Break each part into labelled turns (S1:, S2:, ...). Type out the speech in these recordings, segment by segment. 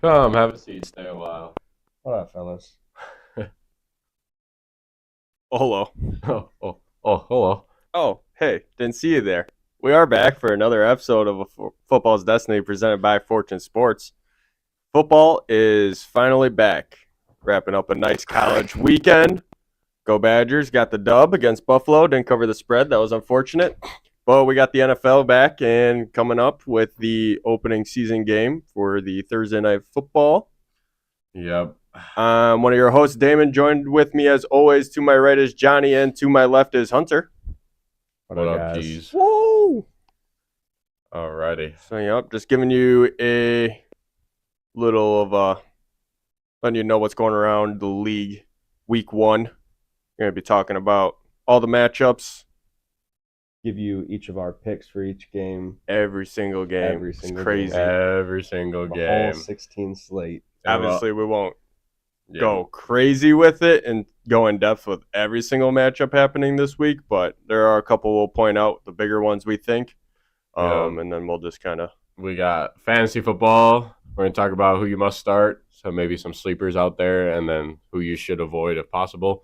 S1: Come, have a seat, stay a while.
S2: What up, fellas?
S3: Oh, hello.
S1: Hello.
S3: Oh, hey, didn't see you there. We are back for another episode of Football's Destiny presented by Fortune Sports. Football is finally back, wrapping up a nice college weekend. Go Badgers, got the dub against Buffalo, didn't cover the spread, that was unfortunate. But we got the NFL back and coming up with the opening season game for the Thursday Night Football.
S1: Yep.
S3: One of your hosts, Damon, joined with me as always. To my right is Johnny, and to my left is Hunter.
S1: What up,
S2: guys?
S1: G's?
S3: Whoa!
S1: Alrighty.
S3: So, yep, just giving you a little of letting you know what's going around the league. Week 1, we're going to be talking about all the matchups.
S2: Give you each of our picks for each game.
S3: Every single game.
S2: Every single
S3: it's crazy.
S2: game.
S1: Every single
S2: The
S1: game.
S2: whole 16 slate.
S3: Obviously, we won't
S1: Yeah.
S3: go crazy with it and go in depth with every single matchup happening this week, but there are a couple we'll point out, the bigger ones we think, and then we'll just kind of.
S1: We got fantasy football. We're going to talk about who you must start, so maybe some sleepers out there, and then who you should avoid if possible.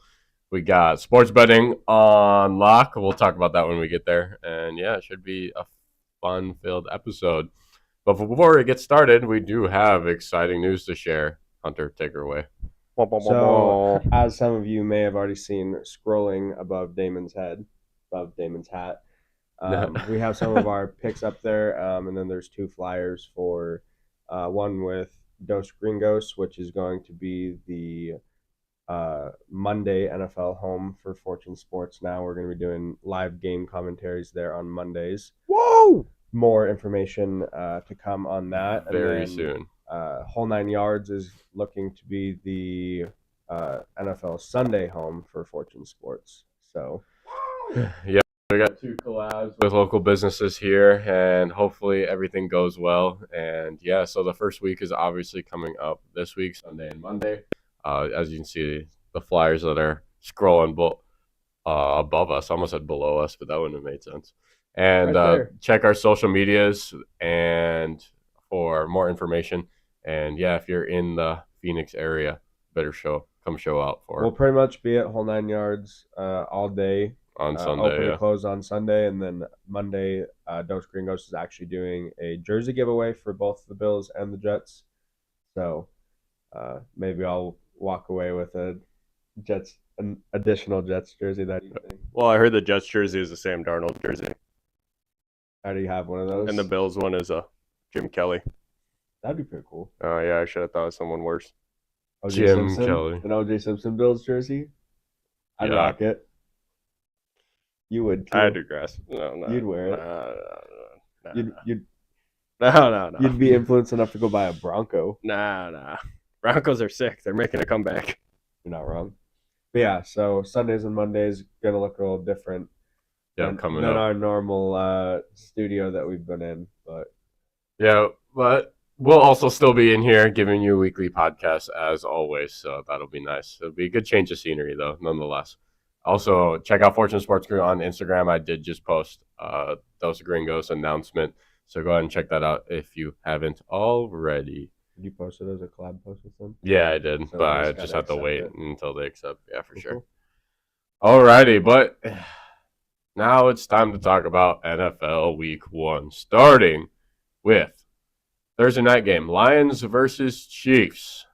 S1: We got sports betting on lock. We'll talk about that when we get there. And yeah, it should be a fun-filled episode. But before we get started, we do have exciting news to share. Hunter, take her away.
S2: So, as some of you may have already seen scrolling above Damon's head, above Damon's hat, we have some of our picks up there, and then there's 2 flyers for one with Dos Gringos, which is going to be the Monday NFL home for Fortune Sports. Now we're going to be doing live game commentaries there on Mondays.
S3: Whoa!
S2: More information to come on that.
S1: Very soon.
S2: Whole 9 yards is looking to be the NFL Sunday home for Fortune Sports. So,
S1: Yeah, we got 2 collabs with local businesses here, and hopefully everything goes well. And yeah, so the first week is obviously coming up this week, Sunday and Monday. As you can see, the flyers that are scrolling above us, I almost said below us, but that wouldn't have made sense. And
S2: Right
S1: check our social medias and for more information. And yeah, if you're in the Phoenix area, better come show out for
S2: we'll pretty much be at Whole 9 yards all day.
S1: on
S2: Open
S1: Sunday.
S2: and close on Sunday, and then Monday, Dos Gringos is actually doing a jersey giveaway for both the Bills and the Jets. So maybe I'll walk away with an additional Jets jersey that evening.
S3: Well, I heard the Jets jersey is the Sam Darnold jersey,
S2: How do you have one of those?
S3: and the Bills one is a Jim Kelly.
S2: That'd be pretty cool.
S3: Oh, yeah, I should have thought of someone worse.
S2: O.J.
S1: Jim
S2: Simpson,
S1: Kelly.
S2: an O.J. Simpson Bills jersey. I'd
S1: Yeah.
S2: rock it. You would too.
S3: I had to grasp. No.
S2: You'd wear it.
S3: No.
S2: You'd be influenced enough to go buy a Bronco.
S3: Nah. Broncos are sick. They're making a comeback.
S2: You're not wrong. But yeah, so Sundays and Mondays gonna look a little different
S1: Yeah, coming
S2: than
S1: up.
S2: our normal studio that we've been in. But
S1: Yeah, but we'll also still be in here giving you weekly podcasts as always, so that'll be nice. It'll be a good change of scenery, though, nonetheless. Also, check out Fortune Sports Crew on Instagram. I did just post Dos Gringos announcement, so go ahead and check that out if you haven't already.
S2: did you post it as a collab post with them?
S1: Yeah, I did,
S2: So
S1: but
S2: we
S1: I
S2: just
S1: just
S2: gotta
S1: have to
S2: accept
S1: wait
S2: it.
S1: until they accept. Yeah, for sure.
S2: Cool.
S1: Alrighty, but now it's time to talk about NFL Week 1, starting with Thursday night game, Lions versus Chiefs,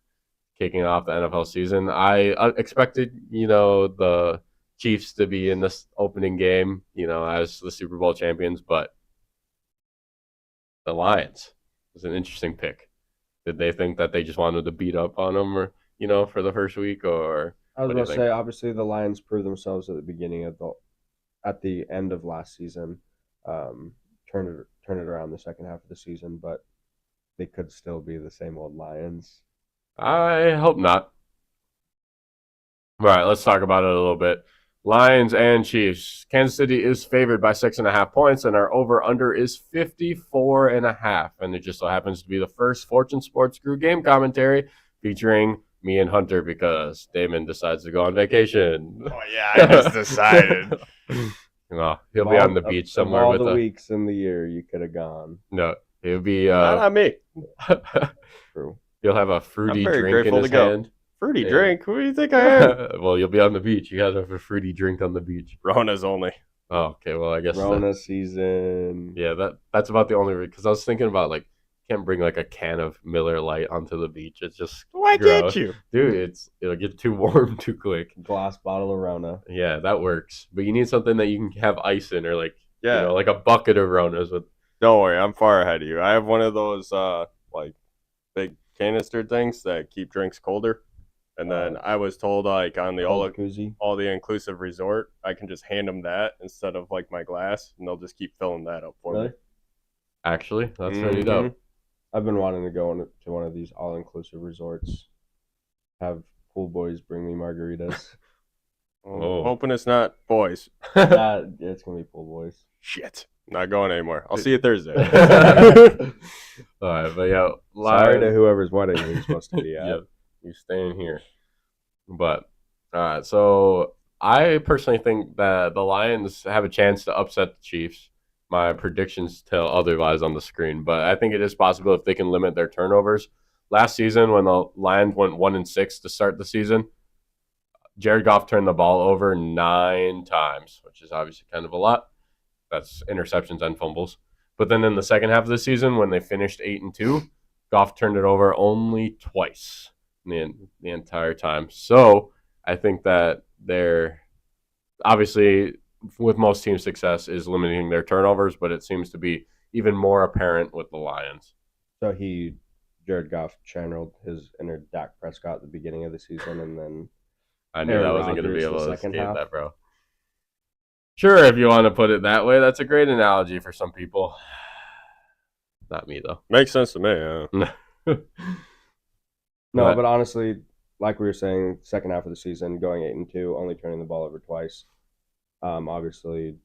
S1: kicking off the NFL season. I expected, the Chiefs to be in this opening game, as the Super Bowl champions, but the Lions was an interesting pick. Did they think that they just wanted to beat up on them, or for the first week, or?
S2: I was
S1: What do
S2: going
S1: you
S2: to
S1: think?
S2: say, obviously, the Lions proved themselves at the beginning of at the end of last season. Turn it around the second half of the season, but they could still be the same old Lions.
S1: I hope not. All right, let's talk about it a little bit. Lions and Chiefs. Kansas City is favored by 6.5 points, and our over-under is 54.5. And it just so happens to be the first Fortune Sports Crew game commentary featuring me and Hunter because Damon decides to go on vacation.
S3: Oh, yeah, I just decided.
S1: He'll be on the beach somewhere
S2: of all
S1: with
S2: the
S1: a...
S2: weeks in the year you could have gone.
S1: No, he'll be...
S3: Not on me.
S2: True.
S1: You'll have a fruity
S3: very
S1: drink in
S3: grateful
S1: his
S3: to go.
S1: hand.
S3: Fruity
S1: Yeah.
S3: drink? Who do you think I am?
S1: Well, you'll be on the beach. You gotta have a fruity drink on the beach.
S3: Rona's only.
S1: Oh, okay. Well, I guess
S2: Rona season.
S1: yeah, that's about the only because I was thinking about like can't bring like a can of Miller Lite onto the beach. It's just
S3: Why
S1: gross.
S3: can't you?
S1: Dude, it'll get too warm too quick.
S2: Glass bottle of Rona.
S1: Yeah, that works. But you need something that you can have ice in or like
S3: Yeah.
S1: like a bucket of Ronas with.
S3: Don't worry, I'm far ahead of you. I have one of those like big canister things that keep drinks colder. And then I was told like on the
S2: Cold koozie.
S3: all the inclusive resort, I can just hand them that instead of like my glass, and they'll just keep filling that up for
S2: Really?
S3: me.
S1: Actually, that's pretty dope.
S2: I've been wanting to go to one of these all-inclusive resorts. Have pool boys bring me margaritas.
S1: Oh.
S3: Hoping it's not boys.
S2: It's gonna be pool boys.
S3: Shit. Not going anymore. I'll see you Thursday.
S1: All right, but yeah,
S2: Sorry to whoever's wedding you're supposed to be at.
S1: Yep, you staying here. But all right, so I personally think that the Lions have a chance to upset the Chiefs. My predictions tell otherwise on the screen, but I think it is possible if they can limit their turnovers. Last season, when the Lions went 1-6 to start the season, Jared Goff turned the ball over 9 times, which is obviously kind of a lot. That's interceptions and fumbles. But then in the second half of the season, when they finished 8-2, Goff turned it over only twice the entire time. So I think that they're obviously, with most team success, is limiting their turnovers, but it seems to be even more apparent with the Lions.
S2: So Jared Goff channeled his inner Dak Prescott at the beginning of the season, and then
S1: I knew
S2: Aaron
S1: I wasn't going to be
S2: Rodgers
S1: able
S2: the
S1: to
S2: second
S1: escape
S2: half.
S1: that, bro. Sure, if you want to put it that way, that's a great analogy for some people. Not me, though.
S3: Makes sense to me. Yeah.
S2: No, but honestly, like we were saying, second half of the season, going 8-2, only turning the ball over twice. Obviously,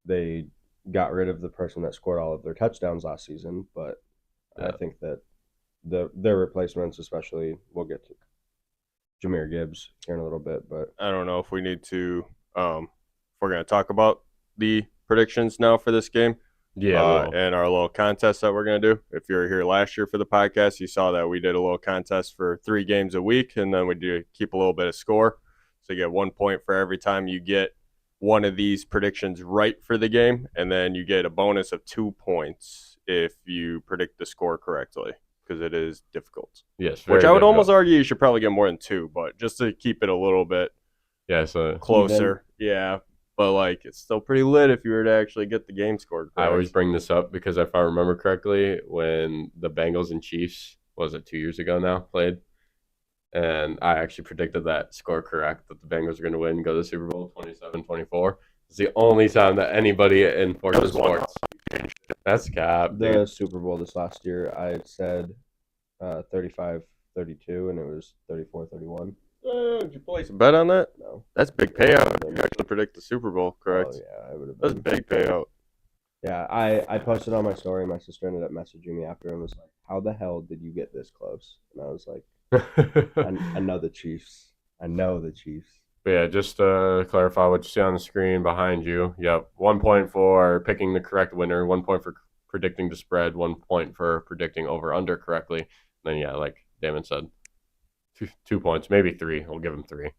S2: they got rid of the person that scored all of their touchdowns last season, but I think that their replacements, especially, we'll get to Jahmyr Gibbs here in a little bit, but
S3: I don't know if we need to. If we're going to talk about the predictions now for this game.
S1: Yeah,
S3: and our little contest that we're going to do. If you were here last year for the podcast, you saw that we did a little contest for 3 games a week, and then we do keep a little bit of score. So you get 1 point for every time you get one of these predictions right for the game, and then you get a bonus of 2 points if you predict the score correctly, because it is difficult.
S1: Yes,
S3: which I would almost argue you should probably get more than 2, but just to keep it a little bit closer. Yeah. But, like, it's still pretty lit if you were to actually get the game scored correct.
S1: I always bring this up because if I remember correctly, when the Bengals and Chiefs, was it 2 years ago now, played, and I actually predicted that score correct, that the Bengals were going to win and go to the Super Bowl 27-24. It's the only time that anybody in Fortune Sports. That's cap.
S2: the Super Bowl this last year, I said 35-32, and it was 34-31.
S3: Did you place a bet on that?
S2: No.
S3: That's big payout. You actually predict the Super Bowl, correct?
S2: Oh, yeah, I would have
S3: That's a
S2: been.
S3: big payout.
S2: Yeah, I posted on my story. My sister ended up messaging me after and was like, "How the hell did you get this close?" And I was like, I know the Chiefs. I know the Chiefs.
S1: But yeah, just to clarify what you see on the screen behind you. Yep, 1 point for picking the correct winner, 1 point for predicting the spread, 1 point for predicting over/under correctly. Then yeah, like Damon said, 2 points, maybe 3. We'll give him 3.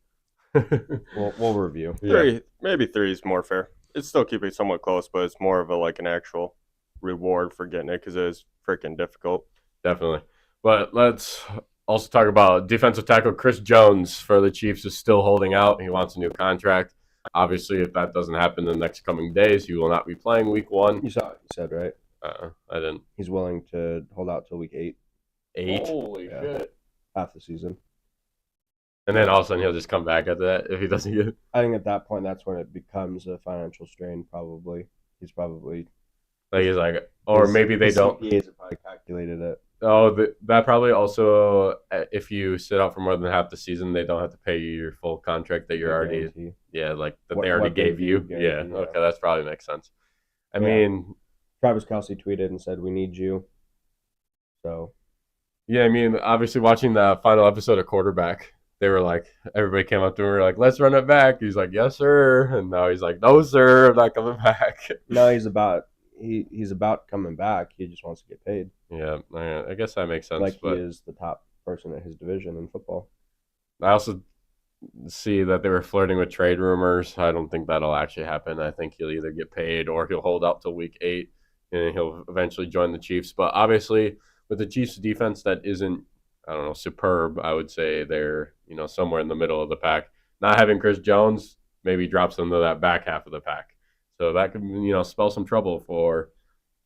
S2: We'll review.
S3: Yeah. Maybe 3 is more fair. It's still keeping it somewhat close, but it's more of an actual reward for getting it because it is freaking difficult.
S1: Definitely. But let's also talk about defensive tackle Chris Jones for the Chiefs is still holding out. He wants a new contract. Obviously, if that doesn't happen in the next coming days, he will not be playing week 1.
S2: You saw what you said, right?
S1: I didn't.
S2: He's willing to hold out till week 8,
S1: 8?
S3: Holy
S2: shit. Half the season.
S1: And then all of a sudden he'll just come back after that if he doesn't get it.
S2: I think at that point, that's when it becomes a financial strain, probably. He's probably...
S1: Like he's like, or maybe they don't.
S2: CPAs have probably calculated it.
S1: Oh, that probably also, if you sit out for more than half the season, they don't have to pay you your full contract that you're already,
S2: Guarantee.
S1: like that
S2: What-
S1: they already
S2: what they
S1: gave you.
S2: guarantee,
S1: Yeah,
S2: yeah.
S1: okay, that's probably makes sense. I
S2: Yeah.
S1: mean,
S2: Travis Kelce tweeted and said, "We need you." So
S1: yeah, I mean, obviously watching the final episode of Quarterback, they were like, everybody came up to him and were like, let's run it back. He's like, yes, sir. And now he's like, no, sir, I'm not coming back.
S2: no, he's about coming back. He just wants to get paid.
S1: Yeah, I guess that makes sense.
S2: Like
S1: but
S2: he is the top person at his division in football.
S1: I also see that they were flirting with trade rumors. I don't think that'll actually happen. I think he'll either get paid or he'll hold out till week 8 and he'll eventually join the Chiefs. But obviously, with the Chiefs' defense that isn't, I don't know, superb, I would say they're somewhere in the middle of the pack. Not having Chris Jones maybe drops them to that back half of the pack. So that could spell some trouble for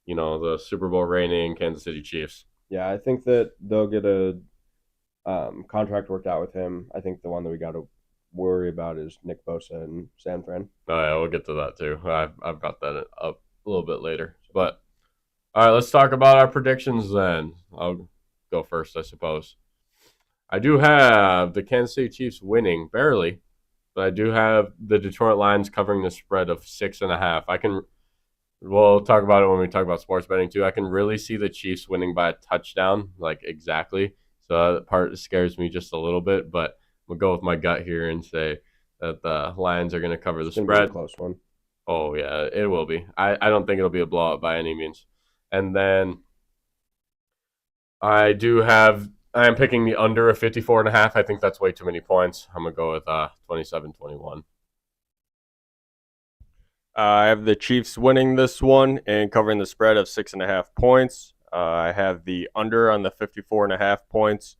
S1: the Super Bowl reigning Kansas City Chiefs.
S2: Yeah, I think that they'll get a contract worked out with him. I think the one that we got to worry about is Nick Bosa and San Fran.
S1: Oh yeah, we'll get to that too. I've got that up a little bit later. But all right, let's talk about our predictions then. I'll go first, I suppose. I do have the Kansas City Chiefs winning barely, but I do have the Detroit Lions covering the spread of 6.5. We'll talk about it when we talk about sports betting too. I can really see the Chiefs winning by a touchdown, like exactly. So that part scares me just a little bit, but we'll go with my gut here and say that the Lions are going to cover the spread.
S2: A close one.
S1: Oh yeah, it will be. I don't think it'll be a blowout by any means. And then I am picking the under of 54.5. I think that's way too many points. I'm going to go with 27-21.
S3: I have the Chiefs winning this one and covering the spread of 6.5 points. I have the under on the 54.5 points.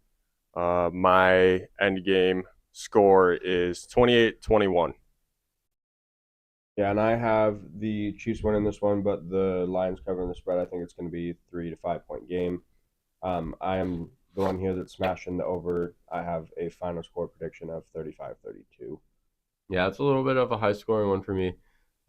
S3: My end game score is 28-21.
S2: Yeah, and I have the Chiefs winning this one, but the Lions covering the spread. I think it's going to be a 3 to 5 point game. I am the one here that's smashing the over. I have a final score prediction of 35-32.
S1: Yeah, it's a little bit of a high scoring one for me.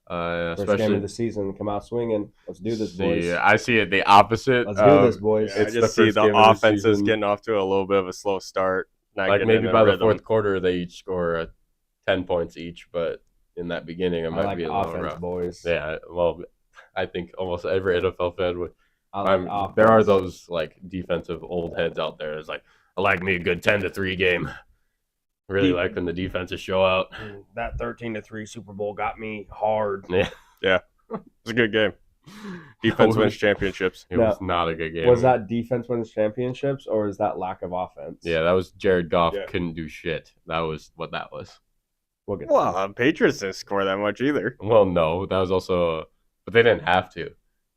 S2: First game of the season, come out swinging. Let's do this, boys.
S1: I see it the opposite.
S2: Let's do this, boys.
S3: Yeah, I just see the offenses getting off to a little bit of a slow start.
S1: Like maybe by the fourth quarter, they each score 10 points each, but in that beginning, it might be a little rough.
S2: Boys.
S1: Yeah, well, I think almost every NFL fan would.
S2: There
S1: are those like defensive old heads out there. It's like, I like me a good 10-3 game. Really like when the defenses show out.
S2: That 13-3 Super Bowl got me hard.
S3: Yeah, it was a good game. Defense wins championships.
S1: It was not a good game.
S2: Was that defense wins championships, or is that lack of offense?
S1: Yeah, that was Jared Goff couldn't do shit. That was what that was.
S3: Patriots didn't score that much either.
S1: Well, no, that was also, but they didn't have to.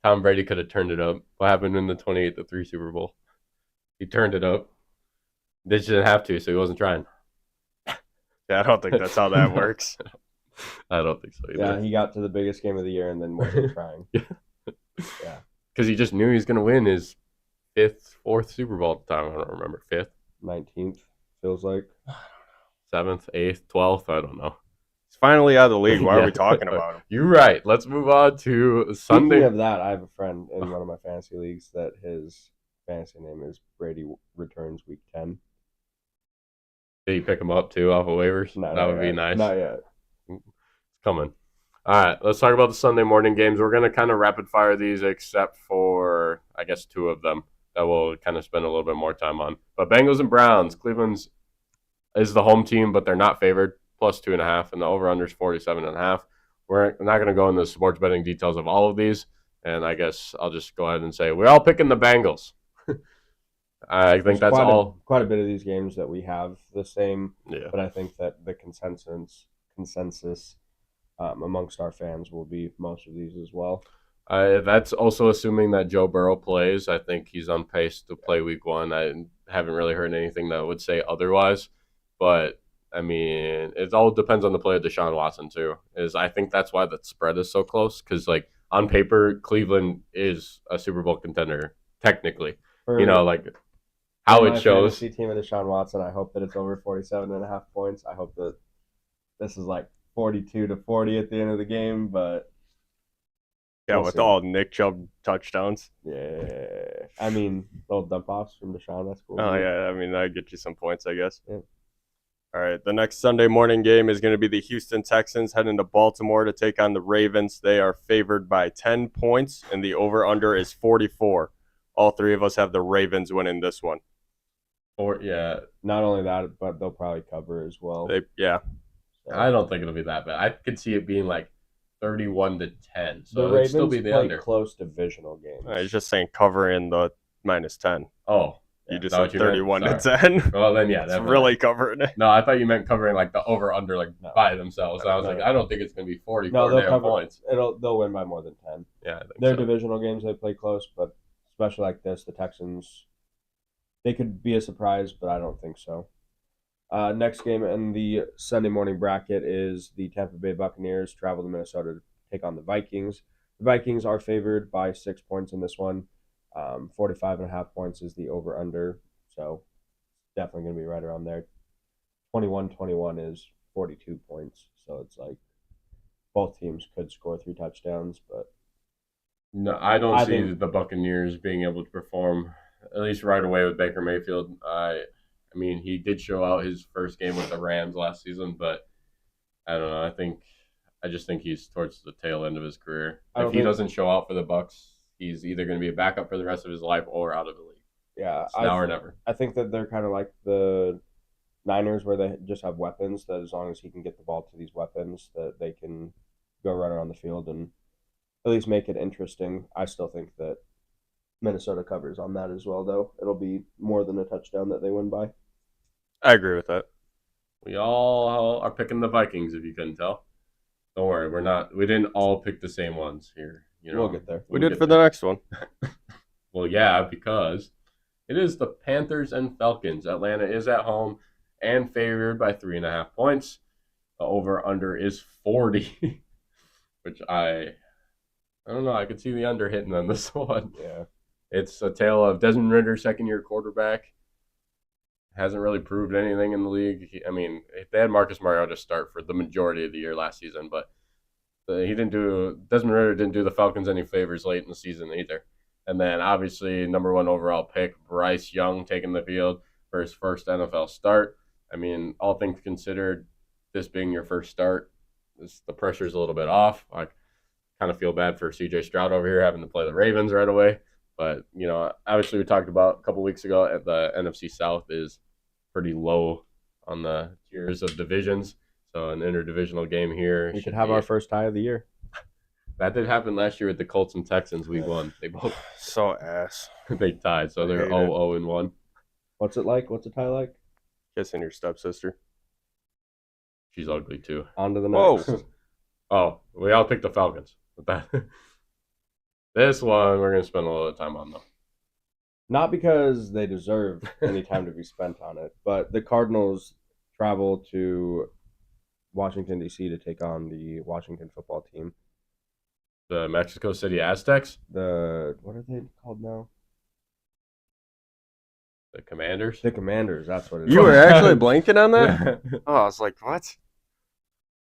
S1: Tom Brady could have turned it up. What happened in the 28-3 Super Bowl? He turned it up. They just didn't have to, so he wasn't trying.
S3: Yeah, I don't think that's how that works.
S1: I don't think so either.
S2: Yeah, he got to the biggest game of the year and then wasn't trying.
S1: Yeah. Because he just knew he was going to win his fourth Super Bowl at the time. I don't remember. 5th?
S2: 19th, feels like.
S1: 7th, 8th, 12th? I don't know.
S3: He's finally out of the league. Why are we talking about him?
S1: You're right. Let's move on to Sunday.
S2: Speaking of that, I have a friend in one of my fantasy leagues that his fantasy name is Brady Returns Week 10.
S1: Did you pick him up too off of waivers?
S2: No,
S1: that would be nice.
S2: Not yet.
S1: It's coming. All right, let's talk about the Sunday morning games. We're going to kind of rapid fire these, except for, I guess, 2 of them that we'll kind of spend a little bit more time on. But Bengals and Browns. Cleveland's is the home team, but they're not favored, plus 2.5, and the over-under is 47.5. We're not going to go into the sports betting details of all of these, and I guess I'll just go ahead and say we're all picking the Bengals. I think that's
S2: quite a bit of these games that we have the same, but I think that the consensus amongst our fans will be most of these as well.
S1: That's also assuming that Joe Burrow plays. I think he's on pace to play week 1. I haven't really heard anything that would say otherwise, but I mean, it all depends on the play of Deshaun Watson too. I think that's why the spread is so close, because like on paper, Cleveland is a Super Bowl contender technically. Like how it shows.
S2: Fantasy team of Deshaun Watson. I hope that it's over 47.5 points. I hope that this is like 42-40 at the end of the game, but
S3: with all Nick Chubb touchdowns.
S2: Yeah, I mean, little dump offs from Deshaun. That's cool.
S3: Oh yeah, I mean that get you some points, I guess.
S2: Yeah.
S3: All right, the next Sunday morning game is going to be the Houston Texans heading to Baltimore to take on the Ravens. They are favored by 10 points, and the over/under is 44. All 3 of us have the Ravens winning this one.
S2: Not only that, but they'll probably cover as well.
S1: I don't think it'll be that bad. I could see it being like 31-10. So
S2: The
S1: it'd
S2: Ravens
S1: still be the
S2: play
S1: under.
S2: close divisional games.
S3: I was just saying cover in the -10.
S1: Oh,
S3: You just
S1: is that
S3: said
S1: what you meant?
S3: 31-10.
S1: Well, then yeah,
S3: It's
S1: definitely.
S3: really covering it.
S1: No, I thought you meant covering like the over/under like
S2: No.
S1: by themselves. I was
S2: No.
S1: like, I don't think it's gonna be 44
S2: No, they'll
S1: damn
S2: cover.
S1: points.
S2: They'll win by more than 10.
S1: Yeah, I think
S2: They're
S1: so.
S2: divisional games. They play close, but especially like this, the Texans, they could be a surprise, but I don't think so. Next game in the Sunday morning bracket is the Tampa Bay Buccaneers travel to Minnesota to take on the Vikings. The Vikings are favored by 6 points in this one. 45.5 points is the over/under, so definitely going to be right around there. 21-21 is 42 points, so it's like both teams could score 3 touchdowns, but
S1: No, I don't
S2: I
S1: see
S2: think-
S1: the Buccaneers being able to perform at least right away with Baker Mayfield. I mean, he did show out his first game with the Rams last season, but I don't know. I just think he's towards the tail end of his career. If he doesn't show out for the Bucs, he's either going to be a backup for the rest of his life or out of the league.
S2: yeah,
S1: It's now or never.
S2: I think that they're kind of like the Niners, where they just have weapons that as long as he can get the ball to these weapons, that they can go run around the field and at least make it interesting. I still think that Minnesota covers on that as well, though. It'll be more than a touchdown that they win by.
S3: I agree with that.
S1: We all are picking the Vikings, if you couldn't tell. Don't worry, we didn't all pick the same ones here. You know,
S2: We'll get there.
S3: We did for the next one.
S1: Well, yeah, because it is the Panthers and Falcons. Atlanta is at home and favored by 3.5 points. The over/under is 40, which I don't know. I could see the under hitting on this one.
S2: Yeah.
S1: It's a tale of Desmond Ritter, second-year quarterback. Hasn't really proved anything in the league. I mean, they had Marcus Mariota start for the majority of the year last season, but Desmond Ritter didn't do the Falcons any favors late in the season either. And then obviously number 1 overall pick, Bryce Young, taking the field for his first NFL start. I mean, all things considered, this being your first start, the pressure's a little bit off. I kind of feel bad for C.J. Stroud over here having to play the Ravens right away. But, you know, obviously we talked about a couple weeks ago at the NFC South is pretty low on the tiers of divisions. So an interdivisional game here.
S2: We could have our first tie of the year.
S1: That did happen last year with the Colts and Texans week 1. They both
S3: So ass.
S1: they tied, so they're
S3: I hate it.
S1: 0-1.
S2: What's it like? What's a tie like?
S3: Kissing your stepsister.
S1: She's ugly too.
S2: On to the
S3: Whoa.
S2: next.
S1: Oh, we all picked the Falcons. This one we're gonna spend a little time on though.
S2: Not because they deserve any time to be spent on it, but the Cardinals travel to Washington, D.C. to take on the Washington football team.
S1: The Mexico City Aztecs,
S2: What are they called now?
S1: the Commanders.
S2: The Commanders, that's what it is.
S3: You were actually blanking on that? Oh, I was like, what?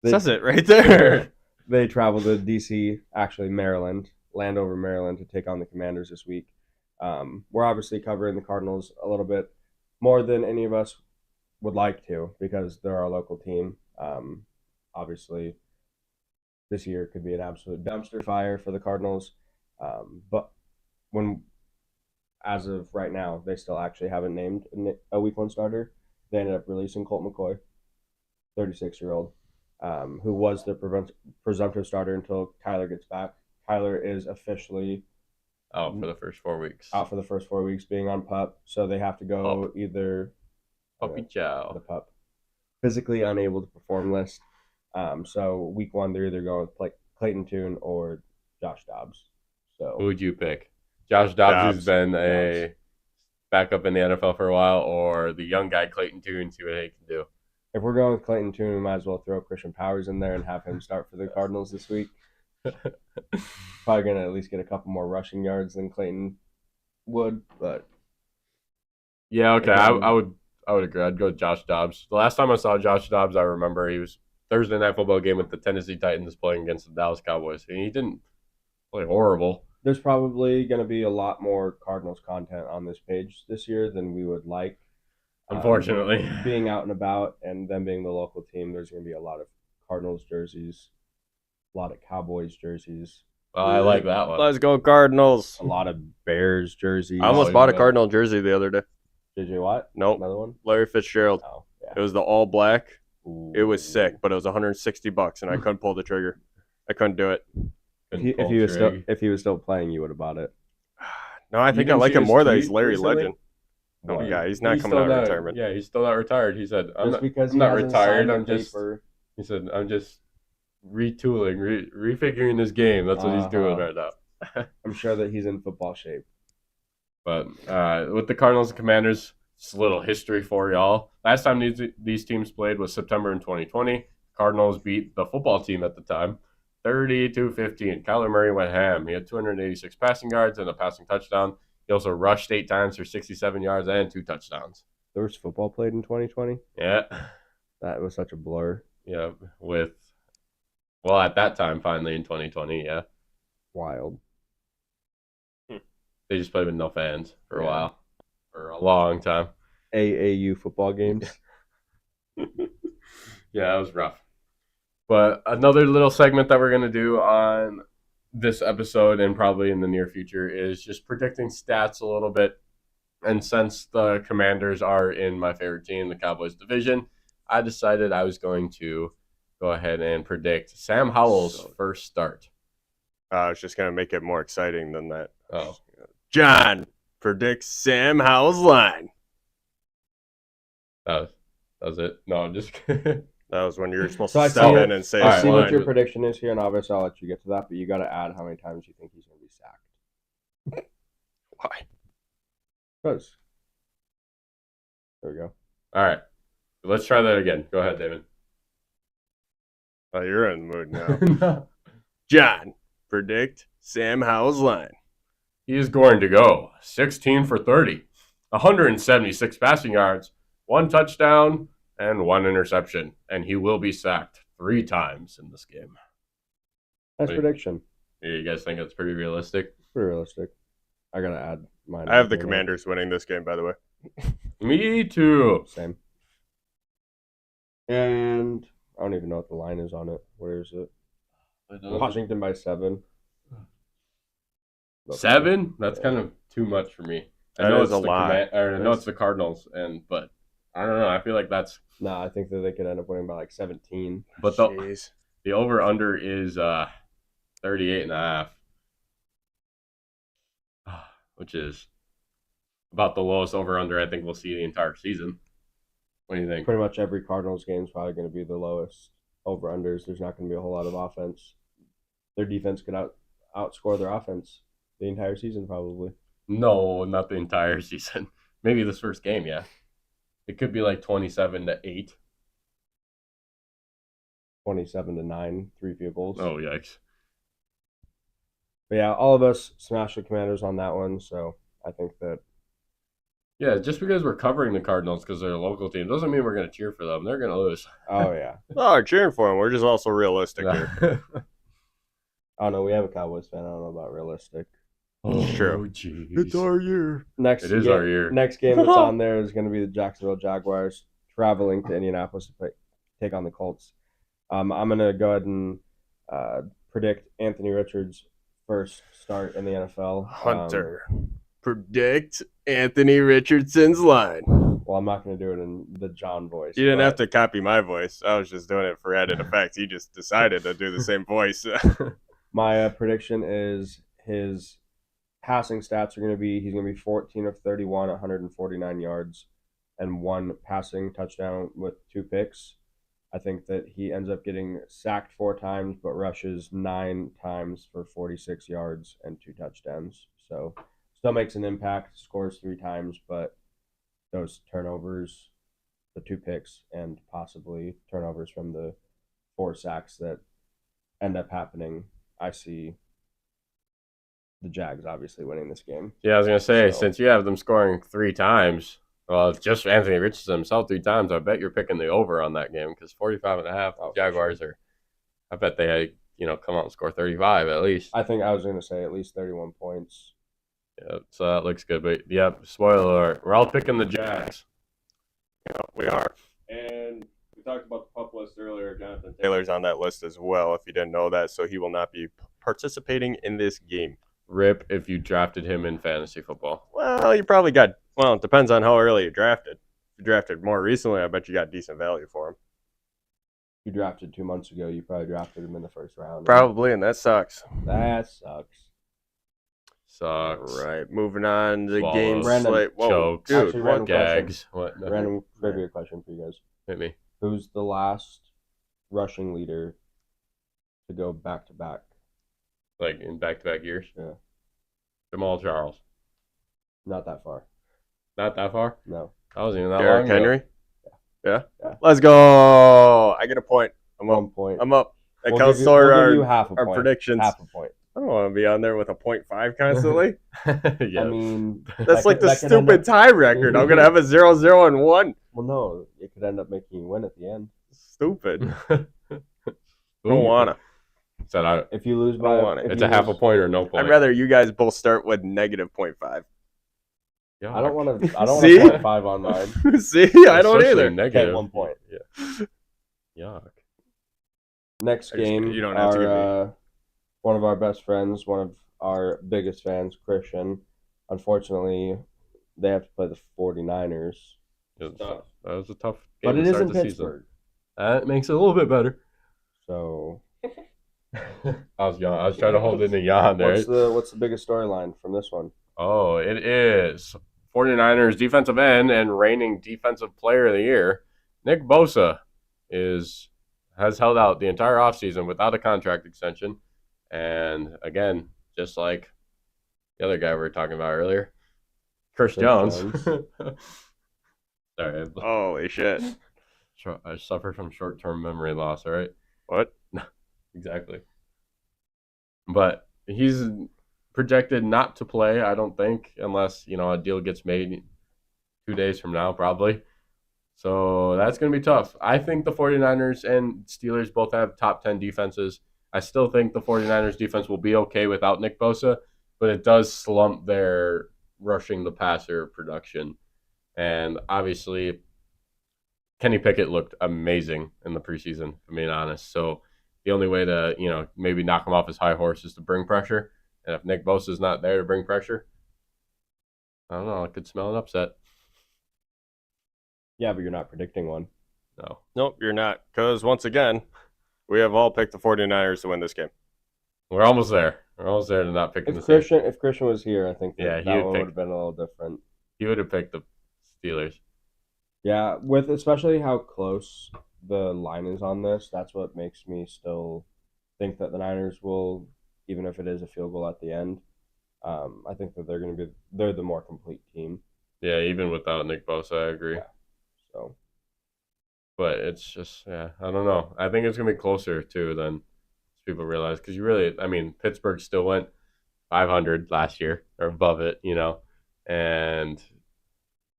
S2: They-
S3: Says it right there.
S2: They travel to D.C., actually Maryland, Landover, Maryland, to take on the Commanders this week. We're obviously covering the Cardinals a little bit more than any of us would like to because they're our local team. Obviously, this year could be an absolute dumpster fire for the Cardinals. But as of right now, they still actually haven't named a week 1 starter. They ended up releasing Colt McCoy, 36-year-old, who was the presumptive starter until Kyler gets back. Kyler is officially
S1: out for the first 4 weeks.
S2: out for the first 4 weeks, being on PUP, so they have to go either
S1: Puppy
S2: the
S1: chow.
S2: PUP physically unable to perform list. So week 1, they're either going with Clayton Tune or Josh Dobbs. So
S1: Who would you pick? Josh Dobbs, who's
S3: Dobbs.
S1: been a backup in the NFL for a while, or the young guy Clayton Tune, see what he can do.
S2: if we're going with Clayton Tune, we might as well throw Christian Powers in there and have him start for the Cardinals this week. Probably going to at least get a couple more rushing yards than Clayton would, but
S1: Yeah, okay.
S2: Again-
S1: I would agree. I'd go with Josh Dobbs. The last time I saw Josh Dobbs, I remember he was Thursday Night Football game with the Tennessee Titans playing against the Dallas Cowboys. And he didn't play horrible.
S2: there's probably going to be a lot more Cardinals content on this page this year than we would like.
S1: Unfortunately.
S2: Being out and about and them being the local team, there's going to be a lot of Cardinals jerseys, a lot of Cowboys jerseys,
S1: Well, I like that one.
S3: Let's go Cardinals.
S2: a lot of Bears jerseys.
S3: I almost
S1: Oh,
S3: bought a
S1: yeah.
S3: Cardinal jersey the other day.
S2: JJ Watt?
S3: Nope.
S2: Another one?
S3: Larry Fitzgerald.
S2: Oh,
S3: It was the all black.
S2: yeah.
S3: It was sick, but it was $160, and I couldn't pull the trigger. I couldn't do it.
S2: If he was still playing, you would have bought it.
S3: No, I think I
S1: didn't
S3: like
S1: see
S3: him
S1: his
S3: more that he's
S1: tweet
S3: Larry
S1: recently?
S3: Legend. Oh
S2: What?
S3: yeah, he's not coming out of retirement.
S1: Yeah, he's still not retired. He said, "I'm
S2: Just
S1: not,
S2: because
S1: I'm
S2: he
S1: not
S2: hasn't
S1: retired.
S2: signed
S1: I'm
S2: on
S1: just."
S2: paper.
S1: He said, "I'm just retooling, refiguring this game. That's what he's doing right now."
S2: I'm sure that he's in football shape.
S1: But with the Cardinals and Commanders, just a little history for y'all. Last time these teams played was September in 2020. Cardinals beat the football team at the time 30-15. Kyler Murray went ham. He had 286 passing yards and a passing touchdown. He also rushed 8 times for 67 yards and 2 touchdowns.
S2: There was football played in 2020.
S1: Yeah.
S2: That was such a blur.
S1: Yeah. At that time, finally in 2020, yeah.
S2: Wild.
S1: They just played with no fans for a while. For a long time.
S2: AAU football games.
S1: Yeah, that was rough. But another little segment that we're going to do on this episode and probably in the near future is just predicting stats a little bit. And since the Commanders are in my favorite team, the Cowboys division, I decided I was going to go ahead and predict Sam Howell's first start.
S3: I was just going to make it more exciting than that.
S1: Oh.
S3: John predicts Sam Howell's line.
S1: That was it. No, I'm just kidding.
S3: That was when you were supposed
S2: So
S3: to
S2: I
S3: step
S2: see
S3: in and say
S2: I
S1: All
S3: his
S2: see
S1: right,
S2: what
S3: line.
S2: your prediction is here, and obviously I'll let you get to that, but you got to add how many times you think he's going to be sacked.
S3: Why?
S2: Because. There we go.
S1: All right. Let's try that again. Go ahead, David.
S3: Oh, you're in the mood now.
S1: No.
S3: John, predict Sam Howell's line.
S1: He is going to go 16 for 30, 176 passing yards, 1 touchdown, and 1 interception. And he will be sacked 3 times in this game.
S2: Nice
S1: Wait.
S2: prediction.
S1: You guys think that's pretty realistic?
S2: Pretty realistic. I got to add mine.
S3: I have the Commanders winning this game, by the way.
S1: Me too.
S2: Same. And I don't even know what the line is on it. Where is it? Washington by 7.
S1: 7? That's kind of too much for me.
S3: That is a lot.
S1: I know it's the Cardinals, but I don't know. I feel like that's.
S2: No, I think that they could end up winning by like 17.
S1: But the over under is 38.5, which is about the lowest over under I think we'll see the entire season. What do you think?
S2: Pretty much every Cardinals game is probably going to be the lowest over unders. There's not going to be a whole lot of offense. Their defense could outscore their offense the entire season probably.
S1: No, not the entire season. Maybe this first game, yeah. It could be like 27-8.
S2: 27-9, 3 field goals.
S1: Oh, yikes.
S2: But yeah, all of us smashed the Commanders on that one, so I think that.
S1: Yeah, just because we're covering the Cardinals because they're a local team doesn't mean we're going to cheer for them. They're going to lose.
S2: Oh, yeah.
S3: Oh, we're cheering for him. We're just also realistic here.
S2: I don't know. We have a Cowboys fan. I don't know about realistic.
S1: Oh,
S3: true.
S1: Geez.
S3: It's our year.
S2: It
S1: is our year.
S2: Next game that's on there is going to be the Jacksonville Jaguars traveling to Indianapolis to take on the Colts. I'm going to go ahead and predict Anthony Richards' first start in the NFL.
S3: Hunter, predict Anthony Richardson's line.
S2: Well, I'm not going to do it in the John voice.
S3: You didn't have to copy my voice. I was just doing it for added effect. You just decided to do the same voice.
S2: My prediction is his passing stats are going to be he's going to be 14 of 31, 149 yards, and 1 passing touchdown with 2 picks. I think that he ends up getting sacked 4 times, but rushes 9 times for 46 yards and 2 touchdowns. So still makes an impact, scores 3 times, but those turnovers, the 2 picks, and possibly turnovers from the 4 sacks that end up happening, I see the Jags obviously winning this game.
S1: Yeah, I was going to say, since you have them scoring 3 times, well, just Anthony Richardson himself 3 times, I bet you're picking the over on that game because 45.5 Jaguars are, I bet they, come out and score 35 at least.
S2: I think I was going to say at least 31 points.
S1: Yeah, so that looks good. But, yeah, spoiler alert, we're all picking the Jags.
S3: Yeah, we are. And we talked about the pup list earlier. Jonathan Taylor's on that list as well, if you didn't know that. So he will not be participating in this game.
S1: Rip if you drafted him in fantasy football.
S3: Well, you probably got, it depends on how early you drafted. If you drafted more recently, I bet you got decent value for him.
S2: you drafted 2 months ago, you probably drafted him in the first round.
S3: Probably, and that sucks.
S2: That sucks.
S1: Sucks.
S3: All right, moving on to the
S1: Swallows.
S3: game
S2: Random
S3: slate. Whoa,
S1: chokes.
S3: dude,
S2: Actually,
S3: what?
S2: random
S1: Gags. What?
S2: Random trivia question for you guys.
S1: Hit me.
S2: Who's the last rushing leader to go back to back?
S1: Like in back-to-back years?
S2: Yeah.
S1: Jamal Charles.
S2: Not that far.
S1: Not that far?
S2: No.
S1: That wasn't even that
S3: Derrick
S1: long ago.
S3: Henry? Yeah.
S2: Yeah.
S3: Let's go. I get a point. I'm
S2: 1
S3: up.
S2: point.
S3: I'm up. That
S2: We'll
S3: counts
S2: give you,
S3: toward
S2: we'll give you half a
S3: our
S2: point.
S3: predictions.
S2: Half a point.
S3: I don't want to be on there with a 0.5 constantly.
S1: Yeah.
S2: I mean,
S3: That's like the
S2: that could end
S3: stupid
S2: up-
S3: tie record. I'm going to have a 0-0 and 1.
S2: Well, no, it could end up making you win at the end.
S3: Stupid. Don't want to.
S1: Said
S2: If you lose by,
S3: don't want it.
S2: if
S1: it's
S2: you
S1: a half a
S2: lose-
S1: point or no point.
S3: I'd rather you guys both start with negative 0.5.
S1: Yuck.
S2: I don't want to. I don't
S3: See?
S2: want 0.5 on mine.
S3: See? I don't
S1: Especially
S3: either.
S1: Negative.
S2: Okay, 1 point.
S1: Yeah. Yuck.
S2: Next
S3: I just-
S2: game,
S3: you don't have to give me-
S2: one of our best friends, one of our biggest fans, Christian. Unfortunately, they have to play the 49ers.
S1: That was a tough game
S2: But
S1: to
S2: it is
S1: start
S2: in
S1: the season.
S2: Pittsburgh.
S1: That makes it a little bit better.
S2: So
S1: I was trying to hold in a yawn there.
S2: what's the biggest storyline from this one?
S1: Oh, it is 49ers defensive end and reigning defensive player of the year, Nick Bosa, has held out the entire offseason without a contract extension. And again, just like the other guy we were talking about earlier, Chris Jones. Sorry,
S3: Holy shit.
S1: I suffer from short-term memory loss, all right?
S3: What?
S1: Exactly. But he's projected not to play, I don't think, unless, a deal gets made 2 days from now, probably. So that's going to be tough. I think the 49ers and Steelers both have top 10 defenses. I still think the 49ers defense will be okay without Nick Bosa, but it does slump their rushing the passer production. And obviously, Kenny Pickett looked amazing in the preseason, if I'm being honest. So the only way to, maybe knock him off his high horse is to bring pressure. And if Nick Bosa's not there to bring pressure, I don't know. I could smell an upset.
S2: Yeah, but you're not predicting one.
S1: No.
S3: Nope, you're not. Because once again, we have all picked the 49ers to win this game.
S1: We're almost there. We're almost there to not picking the
S2: If Christian was here, I think
S1: Yeah,
S2: that one would have been a little different.
S1: He would have picked the Steelers.
S2: Yeah, with especially how close the line is on this, that's what makes me still think that the Niners will, even if it is a field goal at the end. I think that they're the more complete team.
S1: Yeah, even without Nick Bosa, I agree.
S2: Yeah. So,
S1: but it's just, I don't know. I think it's going to be closer, too, than people realize. Because Pittsburgh still went 500 last year, or above it, And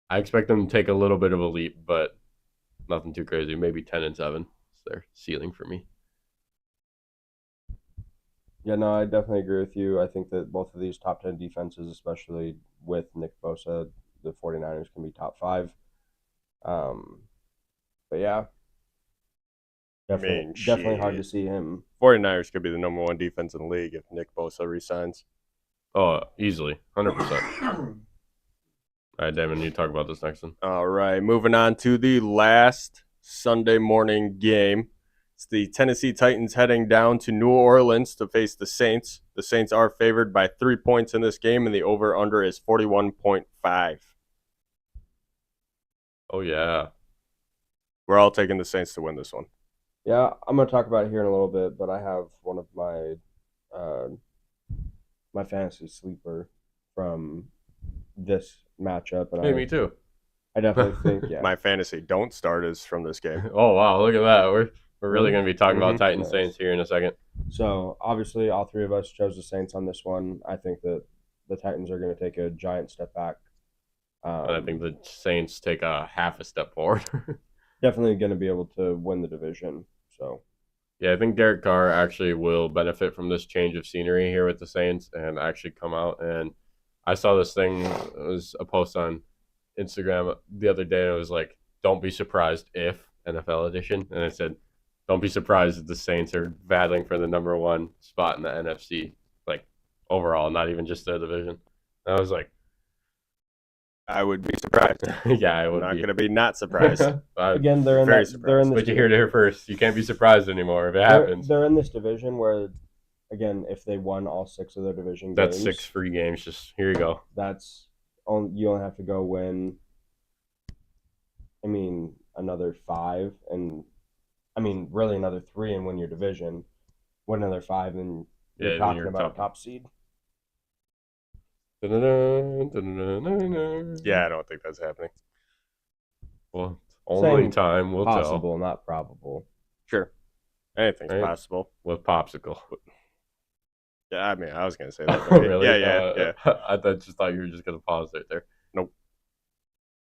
S1: I expect them to take a little bit of a leap, but nothing too crazy. Maybe 10-7 is their ceiling for me.
S2: yeah, no, I definitely agree with you. I think that both of these top 10 defenses, especially with Nick Bosa, the 49ers can be top 5. But yeah, definitely hard to see him.
S3: 49ers could be the number 1 defense in the league if Nick Bosa resigns.
S1: Oh, easily. 100%. All right, Damon, you talk about this next one.
S3: All right, moving on to the last Sunday morning game. It's the Tennessee Titans heading down to New Orleans to face the Saints. The Saints are favored by 3 points in this game, and the over-under is 41.5.
S1: Oh, yeah.
S3: We're all taking the Saints to win this one.
S2: Yeah, I'm going to talk about it here in a little bit, but I have one of my my fantasy sleeper from this matchup. And
S1: Hey, me too.
S2: I definitely think, yeah.
S3: My fantasy don't start is from this game.
S1: Oh, wow, look at that. We're really going to be talking about
S3: Mhm.
S1: Titans
S2: Yes.
S1: Saints here in a second.
S2: So, obviously, all three of us chose the Saints on this one. I think that the Titans are going to take a giant step back.
S1: And I think the Saints take a half a step forward.
S2: Definitely going to be able to win the division. So,
S1: Yeah, I think Derek Carr actually will benefit from this change of scenery here with the Saints and actually come out. And I saw this thing, it was a post on Instagram the other day, and it was like, don't be surprised if, NFL edition. And it said, don't be surprised if the Saints are battling for the number 1 spot in the NFC, like overall, not even just the division. And I was like,
S3: I would be surprised.
S1: Yeah, I
S3: I'm
S1: would
S3: not
S1: be.
S3: going to be not surprised.
S2: Again, they're in
S3: Very
S2: that. They're in
S3: surprised.
S2: this.
S1: But you heard it here first. You can't be surprised anymore if it
S2: They're,
S1: happens.
S2: they're in this division where, again, if they won all 6 of their division
S1: That's
S2: games,
S1: 6 free games. Just here you go.
S2: You only have to go win. I mean, another 5, and I mean, really another 3 and win your division. Win another 5, and you're
S1: Yeah,
S2: talking
S1: you're
S2: about a top seed.
S3: Yeah, I don't think that's happening.
S1: Well, only
S2: Saying
S1: time will
S2: Possible, not probable.
S3: Sure. Anything's
S1: Right.
S3: possible.
S1: tell. With popsicle.
S3: Yeah, I mean, I was going to say that.
S1: Really?
S3: Yeah.
S1: I just thought you were just gonna pause right there.
S3: Nope.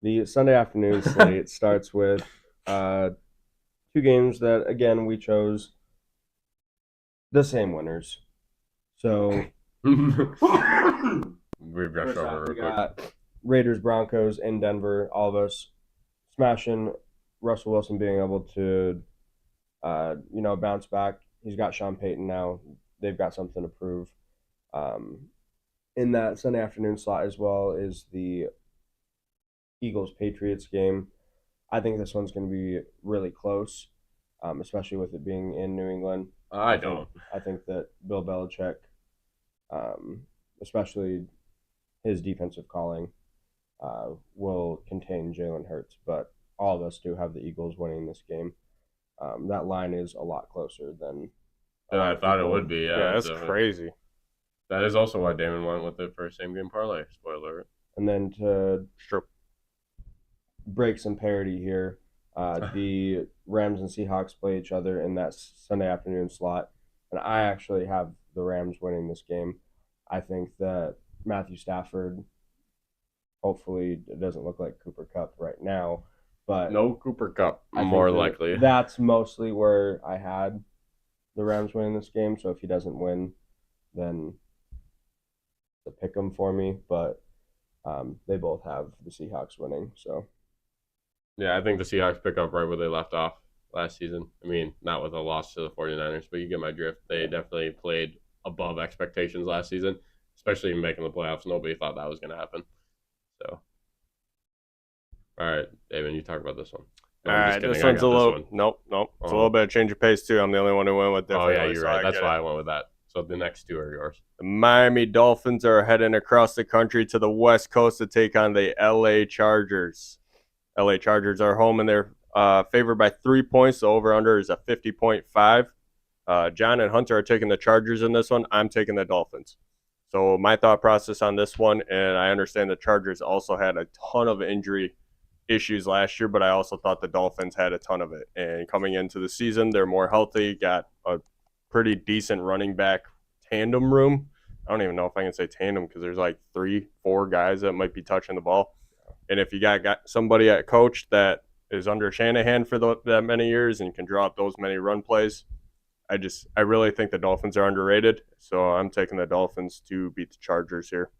S2: The Sunday afternoon slate starts with 2 games that, again, we chose the same winners. So
S1: We've rushed
S2: first off,
S1: over
S2: we
S1: real quick.
S2: got Raiders Broncos in Denver. All of us smashing Russell Wilson being able to, bounce back. He's got Sean Payton now. They've got something to prove. In that Sunday afternoon slot as well is the Eagles-Patriots game. I think this one's going to be really close, especially with it being in New England.
S1: I don't.
S2: I think that Bill Belichick, especially his defensive calling, will contain Jalen Hurts. But all of us do have the Eagles winning this game. That line is a lot closer than
S1: I thought it would be.
S3: Yeah, that's
S1: so
S3: crazy.
S1: That is also why Damon went with it for a same game parlay. Spoiler alert.
S2: And then to
S3: Sure.
S2: break some parity here, the Rams and Seahawks play each other in that Sunday afternoon slot. And I actually have the Rams winning this game. I think that Matthew Stafford, hopefully it doesn't look like Cooper Kupp right now, but
S1: No Cooper Cup,
S2: I think
S1: more
S2: that
S1: likely.
S2: That's mostly where I had the Rams winning this game. So if he doesn't win, then the pick 'em for me. But they both have the Seahawks winning. So
S1: Yeah, I think the Seahawks pick up right where they left off last season. I mean, not with a loss to the 49ers, but you get my drift. They definitely played above expectations last season, especially making the playoffs. Nobody thought that was going to happen. So, all right, David, you talk about this one. No,
S3: All
S1: I'm
S3: right,
S1: just kidding.
S3: this
S1: I
S3: one's
S1: got
S3: a little.
S1: one.
S3: Nope. It's a
S1: Oh.
S3: little bit of change of pace, too. I'm the only one who went with
S1: Oh,
S3: differently.
S1: yeah, you're
S3: so
S1: right.
S3: I
S1: That's
S3: get
S1: why
S3: it.
S1: I went with that. So the next 2 are yours.
S3: The Miami Dolphins are heading across the country to the West Coast to take on the LA Chargers. LA Chargers are home and they're favored by 3 points. The over-under is a 50.5. John and Hunter are taking the Chargers in this one. I'm taking the Dolphins. So my thought process on this one, and I understand the Chargers also had a ton of injury issues last year, but I also thought the Dolphins had a ton of it. And coming into the season, they're more healthy, got a pretty decent running back tandem room. I don't even know if I can say tandem because there's like 3-4 guys that might be touching the ball. And if you got somebody at coach that is under Shanahan for that many years and can draw up those many run plays, I really think the Dolphins are underrated. So I'm taking the Dolphins to beat the Chargers here.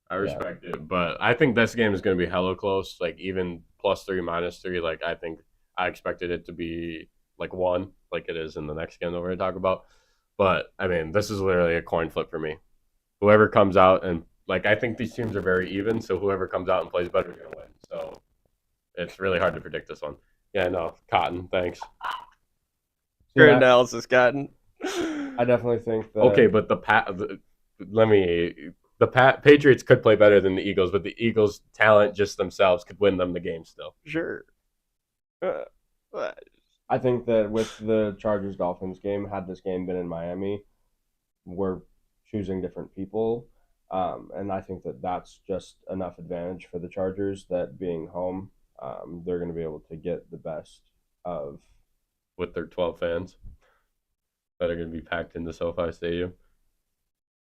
S1: I respect it, but I think this game is going to be hella close. Like even +3, -3. Like I think I expected it to be like 1, like it is in the next game that we're going to talk about. But I mean, this is literally a coin flip for me. Whoever comes out and like I think these teams are very even, so whoever comes out and plays better is going to win. So it's really hard to predict this one. Yeah, no, Cotton, thanks.
S3: Great
S2: Yeah.
S3: analysis, Cotton.
S2: I definitely think that.
S1: Okay, but Patriots could play better than the Eagles, but the Eagles' talent just themselves could win them the game still.
S3: Sure.
S2: I think that with the Chargers-Dolphins game, had this game been in Miami, we're choosing different people. And I think that that's just enough advantage for the Chargers that being home, they're going to be able to get the best of.
S1: With their 12 fans that are going to be packed into SoFi Stadium.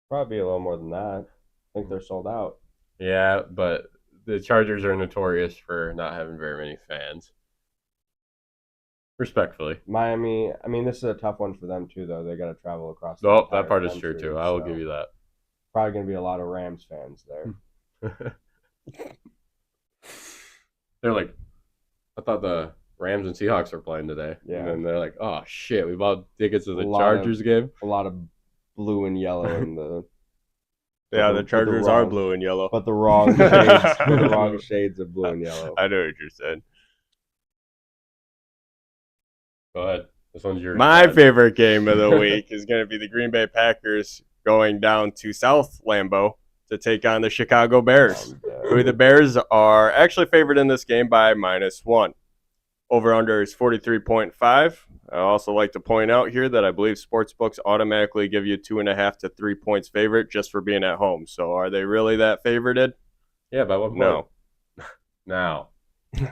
S2: Probably a little more than that. I think they're sold out.
S1: Yeah, but the Chargers are notorious for not having very many fans. Respectfully.
S2: Miami, I mean, this is a tough one for them too, though. They got to travel across. The
S1: Oh,
S2: entire
S1: that part is true
S2: country,
S1: too. I will
S2: so
S1: give you that.
S2: Probably going to be a lot of Rams fans there.
S1: They're like, I thought the Rams and Seahawks were playing today.
S2: Yeah.
S1: And then they're like, oh shit, we bought tickets to the
S2: A lot
S1: Chargers game.
S2: A lot of blue and yellow in the
S3: Yeah, the
S2: But the
S3: Chargers are
S2: wrong-
S3: blue and yellow.
S2: But the wrong shades, the wrong shades of blue and yellow.
S3: I know what you're saying.
S1: Go ahead. This one's yours.
S3: My
S1: Brad.
S3: favorite game of the week is going to be the Green Bay Packers going down to South Lambeau to take on the Chicago Bears. Who the Bears are actually favored in this game by -1. Over-under is 43.5. I also like to point out here that I believe sportsbooks automatically give you 2.5 to 3 points favorite just for being at home. So are they really that favorited?
S1: Yeah, by 1 point.
S3: No.
S1: Now.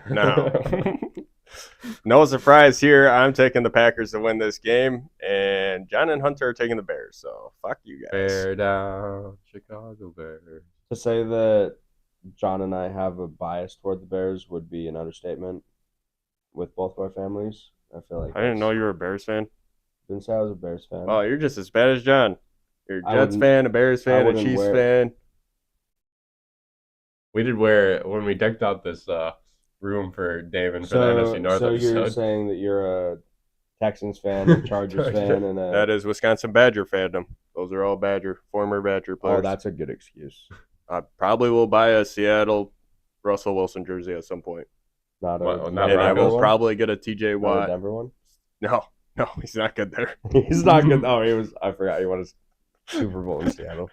S3: No. No surprise here. I'm taking the Packers to win this game, and John and Hunter are taking the Bears. So fuck you guys.
S1: Bear down, Chicago Bears.
S2: To say that John and I have a bias toward the Bears would be an understatement with both of our families. I feel like
S3: I didn't know you were a Bears fan.
S2: Didn't say I was a Bears fan.
S3: Oh, you're just as bad as John. You're a
S2: I
S3: Jets
S2: wouldn't-
S3: fan, a Bears fan, a
S2: wouldn't
S3: Chiefs
S2: wear-
S3: fan.
S1: We did wear when we decked out this room for Damon for the NFC North
S2: so you're
S1: episode.
S2: saying that you're a Texans fan, a Chargers fan, and
S3: That is Wisconsin Badger fandom. Those are all former Badger players.
S2: oh, that's a good excuse.
S3: I probably will buy a Seattle Russell Wilson jersey at some point.
S2: Not a,
S1: Well, not
S3: And I
S1: Broncos
S3: will
S2: one?
S3: probably get a TJ
S2: Not a
S3: Watt.
S2: Denver one.
S3: No, he's not good there.
S2: He's not good. Oh, he was. I forgot he won his Super Bowl in Seattle.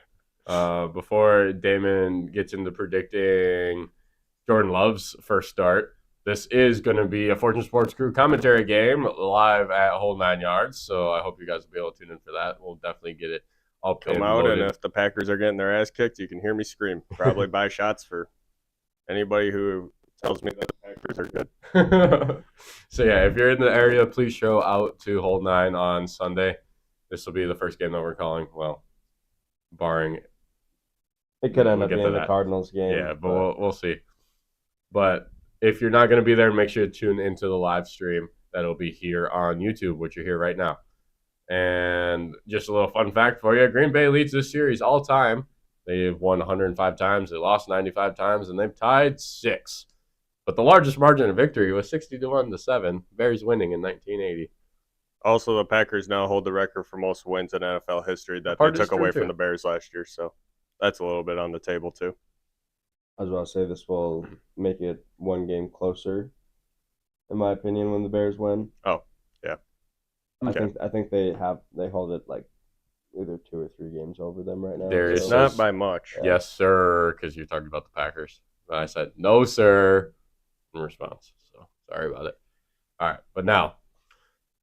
S1: Before Damon gets into predicting Jordan Love's first start, this is going to be a Fortune Sports Crew commentary game live at Whole 9 Yards. So I hope you guys will be able to tune in for that. We'll definitely get it all
S3: Come out, and if the Packers are getting their ass kicked, you can hear me scream. Probably buy shots for anybody who tells me that the Packers are good.
S1: So yeah, if you're in the area, please show out to Hold 9 on Sunday. This will be the first game that we're calling. Well, barring
S2: It could end
S1: We'll
S2: up
S1: get to
S2: being the
S1: that.
S2: Cardinals game.
S1: yeah, but we'll see. But if you're not going to be there, make sure to tune into the live stream that'll be here on YouTube, which you're here right now. And just a little fun fact for you: Green Bay leads this series all time. They've won 105 times, they lost 95 times, and they've tied 6. But the largest margin of victory was 61-7. Bears winning in 1980.
S3: Also, the Packers now hold the record for most wins in NFL history that they
S1: Part is
S3: took
S1: true,
S3: away
S1: too.
S3: from the Bears last year. So that's a little bit on the table, too.
S2: I was about to say this will make it one game closer, in my opinion, when the Bears win.
S3: Oh, yeah. Okay.
S2: I think they hold it like either 2 or 3 games over them right now.
S1: There
S3: It's
S1: is
S2: So-
S3: not by much.
S2: Yeah.
S1: Yes, sir, because you're talking about the Packers. And I said, no, sir, in response. So sorry about it. All right, but now,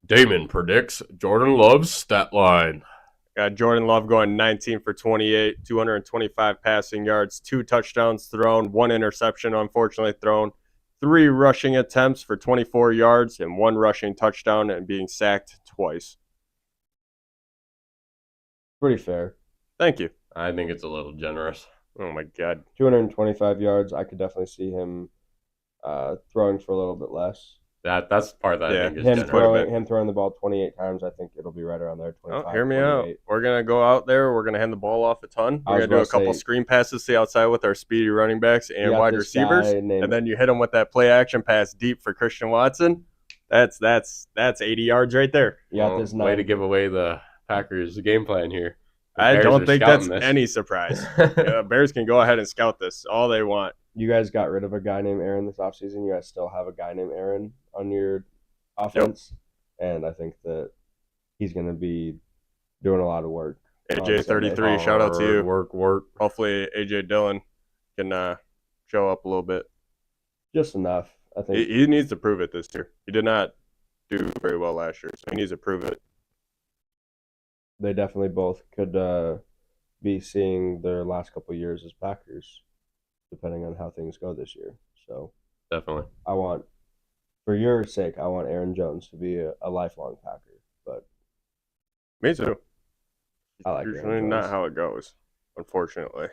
S1: Damon predicts Jordan Love's stat line.
S3: Got Jordan Love going 19 for 28, 225 passing yards, 2 touchdowns thrown, 1 interception unfortunately thrown, 3 rushing attempts for 24 yards, and 1 rushing touchdown and being sacked twice.
S2: Pretty fair.
S3: Thank you.
S1: I think it's a little generous.
S3: Oh, my God.
S2: 225 yards. I could definitely see him throwing for a little bit less.
S1: That's the part that
S3: Yeah,
S1: I think is
S2: Him
S1: generous.
S3: quite a bit.
S2: throwing the ball 28 times. I think it'll be right around there. 25.
S3: Oh, hear me out.
S2: 28.
S3: We're going to go out there. We're going to hand the ball off a ton.
S2: I
S3: We're
S2: was
S3: going to do a
S2: gonna
S3: couple
S2: say-
S3: screen passes to the outside with our speedy running backs
S2: You
S3: and
S2: got
S3: wide
S2: this
S3: receivers.
S2: guy named-
S3: And then you hit them with that play action pass deep for Christian Watson. That's 80 yards right there.
S2: you got
S1: Well,
S2: this
S1: way to
S2: nine.
S1: give away the Packers' game plan here. The
S3: I
S1: Bears
S3: don't
S1: are
S3: think that's
S1: scouting this.
S3: any surprise. Yeah, Bears can go ahead and scout this all they want.
S2: You guys got rid of a guy named Aaron this offseason. You guys still have a guy named Aaron on your offense. And I think that he's going to be doing a lot of work.
S3: AJ33, shout out to you.
S1: Work.
S3: Hopefully AJ Dillon can show up a little bit.
S2: Just enough. I think
S3: He needs to prove it this year. He did not do very well last year, so he needs to prove it.
S2: they definitely both could be seeing their last couple of years as Packers, depending on how things go this year. So
S1: Definitely.
S2: for your sake, I want Aaron Jones to be a lifelong Packer. But
S3: Me too.
S2: I like
S3: Usually
S2: Aaron
S3: not
S2: Jones.
S3: how it goes, unfortunately.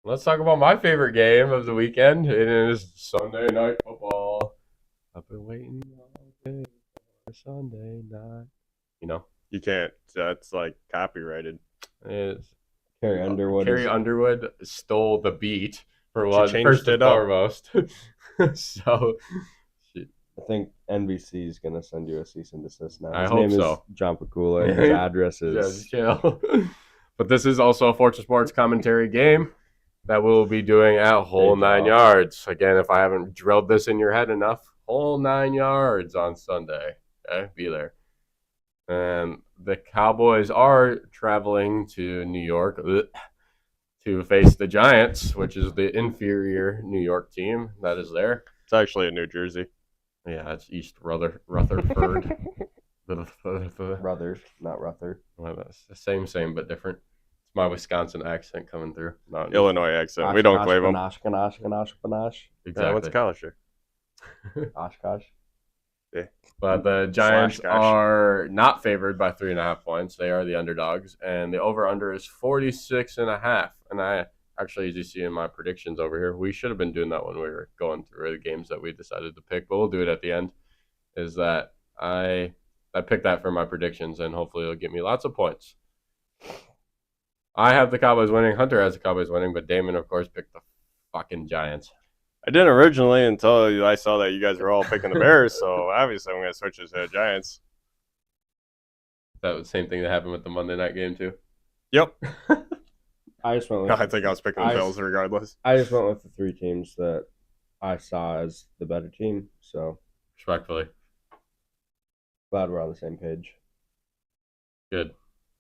S1: Let's talk about my favorite game of the weekend. It is Sunday Night Football. I've been waiting all day for Sunday night. You know,
S3: You can't. That's like copyrighted.
S1: it's
S2: Carrie Underwood.
S1: Carrie
S2: is-
S1: Underwood stole the beat for one
S3: changed
S1: first and
S3: it up.
S1: foremost. So
S2: I think NBC is going to send you a cease and desist now.
S1: I
S2: His
S1: hope
S2: name
S1: so.
S2: is John Pakula, and his address is
S1: yeah, chill. But this is also a Fortune Sports commentary game that we'll be doing at Whole 9 Yards. Again, if I haven't drilled this in your head enough, Whole 9 Yards on Sunday. Okay, be there. And the Cowboys are traveling to New York to face the Giants, which is the inferior New York team that is there.
S3: It's actually in New Jersey.
S1: Yeah, it's East Rutherford.
S2: Brothers, not Ruther.
S1: Well, that's the same, but different. It's my Wisconsin accent coming through. Not
S3: Illinois accent. We don't claim them.
S2: Ganache.
S1: Exactly.
S3: What's college here?
S2: Oshkosh.
S1: But the Giants are not favored by 3.5 points. They are the underdogs, and the over/under is 46.5. And I actually, as you see in my predictions over here, we should have been doing that when we were going through the games that we decided to pick, but we'll do it at the end. Is that I picked that for my predictions, and hopefully it'll get me lots of points. I have the Cowboys winning. Hunter has the Cowboys winning, but Damon, of course, picked the fucking Giants.
S3: I didn't originally until I saw that you guys were all picking the Bears, so obviously I'm going to switch it to the Giants.
S1: That was the same thing that happened with the Monday night game, too?
S3: Yep.
S2: I think
S3: I was picking the Bills regardless.
S2: I just went with the three teams that I saw as the better team, so.
S1: Respectfully.
S2: Glad we're on the same page.
S1: Good.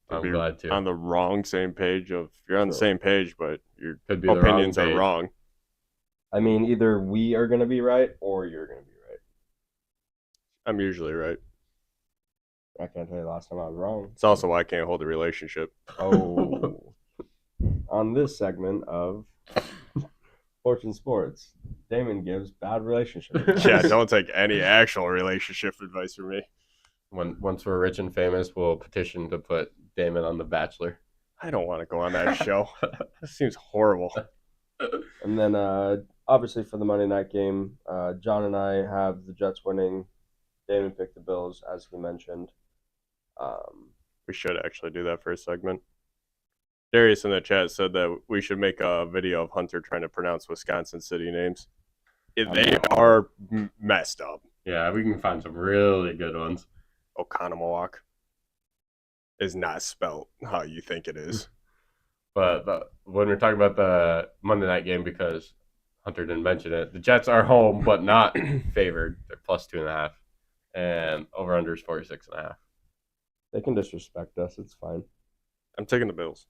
S1: I'm glad, too.
S3: On the wrong same page you're on the same page, but your
S1: opinions
S3: are wrong.
S2: I mean, either we are going to be right or you're going to be right.
S3: I'm usually right.
S2: I can't tell you the last time I was wrong.
S3: It's also why I can't hold a relationship.
S2: Oh. On this segment of Fortune Sports, Damon gives bad relationship advice.
S3: Yeah, don't take any actual relationship advice from me.
S1: Once we're rich and famous, we'll petition to put Damon on The Bachelor.
S3: I don't want to go on that show. That seems horrible.
S2: And then, obviously, for the Monday night game, John and I have the Jets winning. Damon picked the Bills, as he mentioned.
S3: We should actually do that for a segment. Darius in the chat said that we should make a video of Hunter trying to pronounce Wisconsin city names. They are messed up.
S1: Yeah, we can find some really good ones.
S3: Oconomowoc is not spelled how you think it is.
S1: But when we're talking about the Monday night game, because Hunter didn't mention it, the Jets are home but not favored. They're plus 2.5, and over under is 46.5.
S2: They can disrespect us. It's fine.
S3: I'm taking the Bills.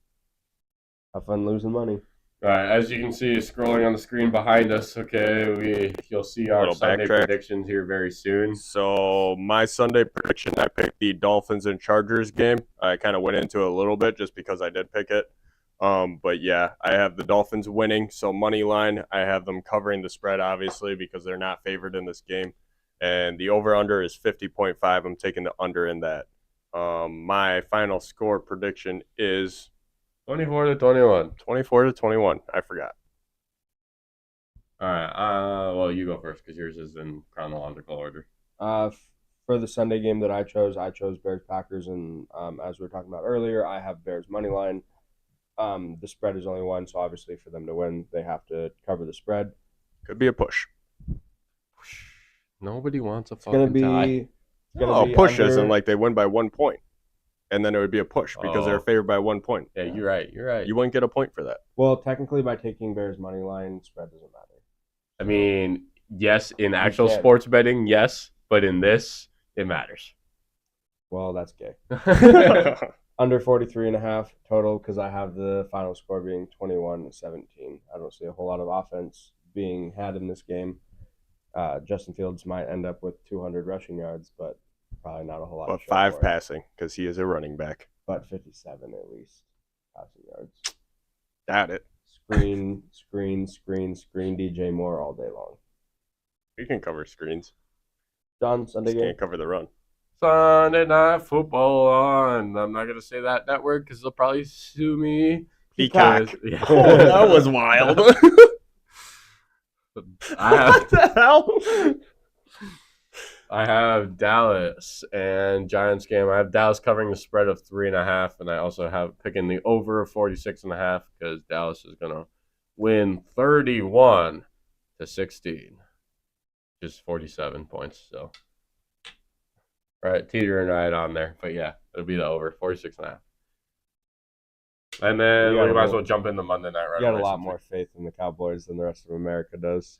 S2: Have fun losing money.
S1: All right, as you can see, scrolling on the screen behind us. Okay, you'll see our Sunday predictions here very soon.
S3: So my Sunday prediction, I picked the Dolphins and Chargers game. I kind of went into it a little bit just because I did pick it. But yeah, I have the Dolphins winning. So money line, I have them covering the spread, obviously, because they're not favored in this game. And the over/under is 50.5. I'm taking the under in that. My final score prediction is
S1: 24-21.
S3: 24-21. I forgot.
S1: All right. Well, you go first because yours is in chronological order.
S2: For the Sunday game that I chose Bears Packers, and as we were talking about earlier, I have Bears money line. The spread is only one, so obviously for them to win, they have to cover the spread.
S3: Could be a push.
S1: Nobody wants a fucking tie.
S3: Push isn't like they win by 1 point. And then it would be a push because they're favored by 1 point.
S1: Yeah, you're right.
S3: You wouldn't get a point for that.
S2: Well, technically, by taking Bears money line, spread doesn't matter.
S1: I mean, yes, in actual sports betting, yes, but in this, it matters.
S2: Well, that's gay. Under 43.5 total because I have the final score being 21-17. I don't see a whole lot of offense being had in this game. Justin Fields might end up with 200 rushing yards, but probably not a whole lot.
S3: But 5 passing because he is a running back.
S2: But 57 at least passing yards.
S3: Doubt it.
S2: Screen DJ Moore all day long.
S3: You can cover screens.
S2: John, Sunday game.
S3: Can't cover the run.
S1: Sunday Night Football on. I'm not going to say that network because they'll probably sue me.
S3: Peacock.
S1: Yeah.
S3: Oh, that was wild. What the hell?
S1: I have Dallas and Giants game. I have Dallas covering the spread of 3.5, and I also have picking the over of 46.5 because Dallas is going to win 31-16, just 47 points. So, right, teetering right on there. But yeah, it'll be the over 46.5. And then
S2: You
S1: we
S2: got
S1: might
S2: a
S1: as well jump into Monday night right
S2: You got
S1: away.
S2: a lot
S1: since
S2: more faith in the Cowboys than the rest of America does.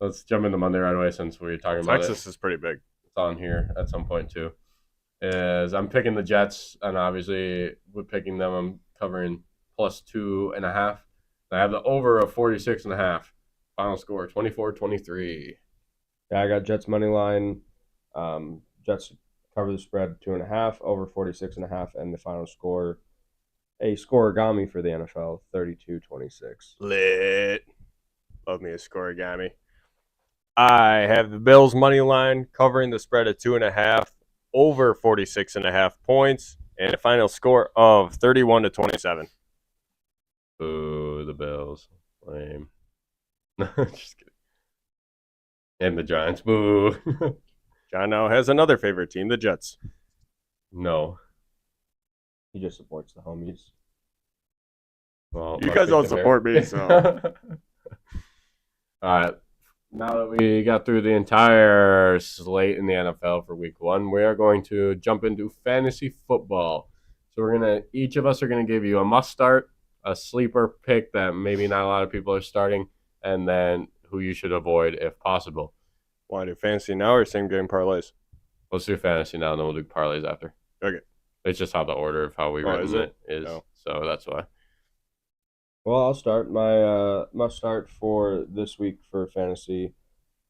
S1: Let's jump into Monday right away since we're talking about
S3: Texas is pretty big.
S1: It's on here at some point too. Is I'm picking the Jets, and obviously with picking them, I'm covering +2.5. I have the over of 46.5. Final score 24-23.
S2: Yeah, I got Jets money line. Jets cover the spread 2.5, over 46.5, and the final score, a scoregami for the NFL, 32-26.
S3: Lit. Love me a scoregami. I have the Bills money line covering the spread at 2.5, over 46.5 points, and a final score of 31-27.
S1: Ooh, the Bills. Lame. Just kidding. And the Giants. Boo.
S3: John now has another favorite team, the Jets.
S1: No.
S2: He just supports the homies.
S1: Well,
S3: You
S1: must
S3: guys
S1: be
S3: don't
S1: the bear.
S3: support me, so.
S1: All right. Now that we got through the entire slate in the NFL for week 1, we are going to jump into fantasy football. So each of us are going to give you a must start, a sleeper pick that maybe not a lot of people are starting, and then who you should avoid if possible.
S3: Want to do fantasy now or same game parlays?
S1: Let's do fantasy now, and then we'll do parlays after.
S3: Okay.
S1: It's just how the order of how we written it is.
S3: No.
S1: So that's why.
S2: Well, I'll start. My must start for this week for fantasy.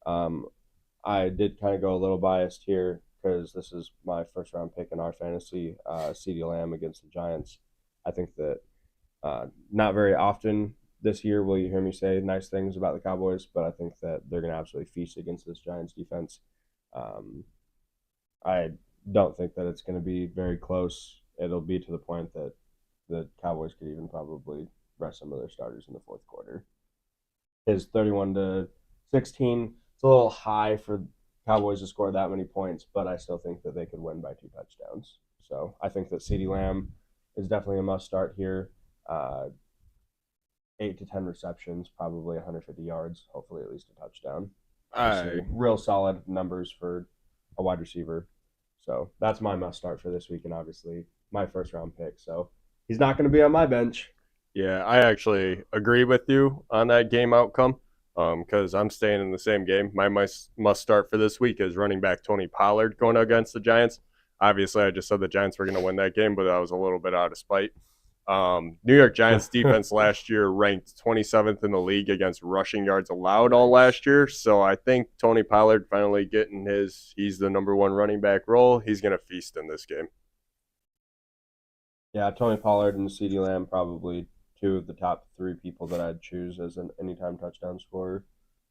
S2: I did kind of go a little biased here because this is my first round pick in our fantasy. CeeDee Lamb against the Giants. I think that not very often this year will you hear me say nice things about the Cowboys, but I think that they're going to absolutely feast against this Giants defense. I don't think that it's going to be very close. It'll be to the point that the Cowboys could even probably rest some of their starters in the fourth quarter. His 31-16, it's a little high for Cowboys to score that many points, but I still think that they could win by 2 touchdowns. So I think that CeeDee Lamb is definitely a must start here. 8 to 10 receptions, probably 150 yards, hopefully at least a touchdown. Real solid numbers for a wide receiver. So that's my must start for this week, and obviously my first round pick. So he's not going to be on my bench.
S3: Yeah, I actually agree with you on that game outcome because I'm staying in the same game. My must start for this week is running back Tony Pollard going against the Giants. Obviously, I just said the Giants were going to win that game, but I was a little bit out of spite. New York Giants defense last year ranked 27th in the league against rushing yards allowed all last year. So I think Tony Pollard finally getting he's the number 1 running back role. He's going to feast in this game.
S2: Yeah, Tony Pollard and CeeDee Lamb probably 2 of the top 3 people that I'd choose as an anytime touchdown scorer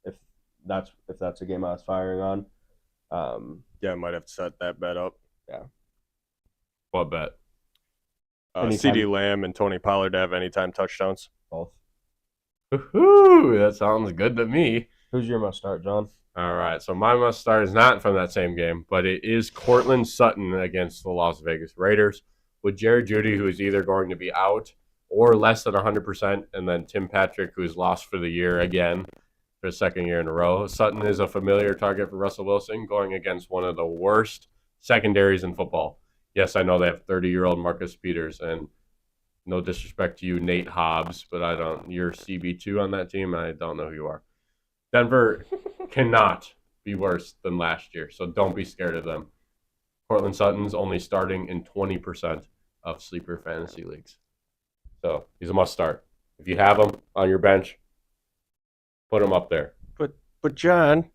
S2: if that's a game I was firing on.
S3: Yeah, I might have to set that bet up.
S2: Yeah.
S1: What bet?
S3: CeeDee Lamb and Tony Pollard have anytime touchdowns.
S2: Both.
S1: Woohoo! That sounds good to me.
S2: Who's your must start, John?
S1: All right, so my must start is not from that same game, but it is Courtland Sutton against the Las Vegas Raiders with Jerry Jeudy, who is either going to be out or less than 100%, and then Tim Patrick, who's lost for the year again for the second year in a row. Sutton is a familiar target for Russell Wilson going against one of the worst secondaries in football. Yes, I know they have 30-year-old Marcus Peters, and no disrespect to you, Nate Hobbs, but you're CB2 on that team, and I don't know who you are. Denver cannot be worse than last year, so don't be scared of them. Courtland Sutton's only starting in 20% of sleeper fantasy leagues. So he's a must start. If you have him on your bench, put him up there.
S3: But John,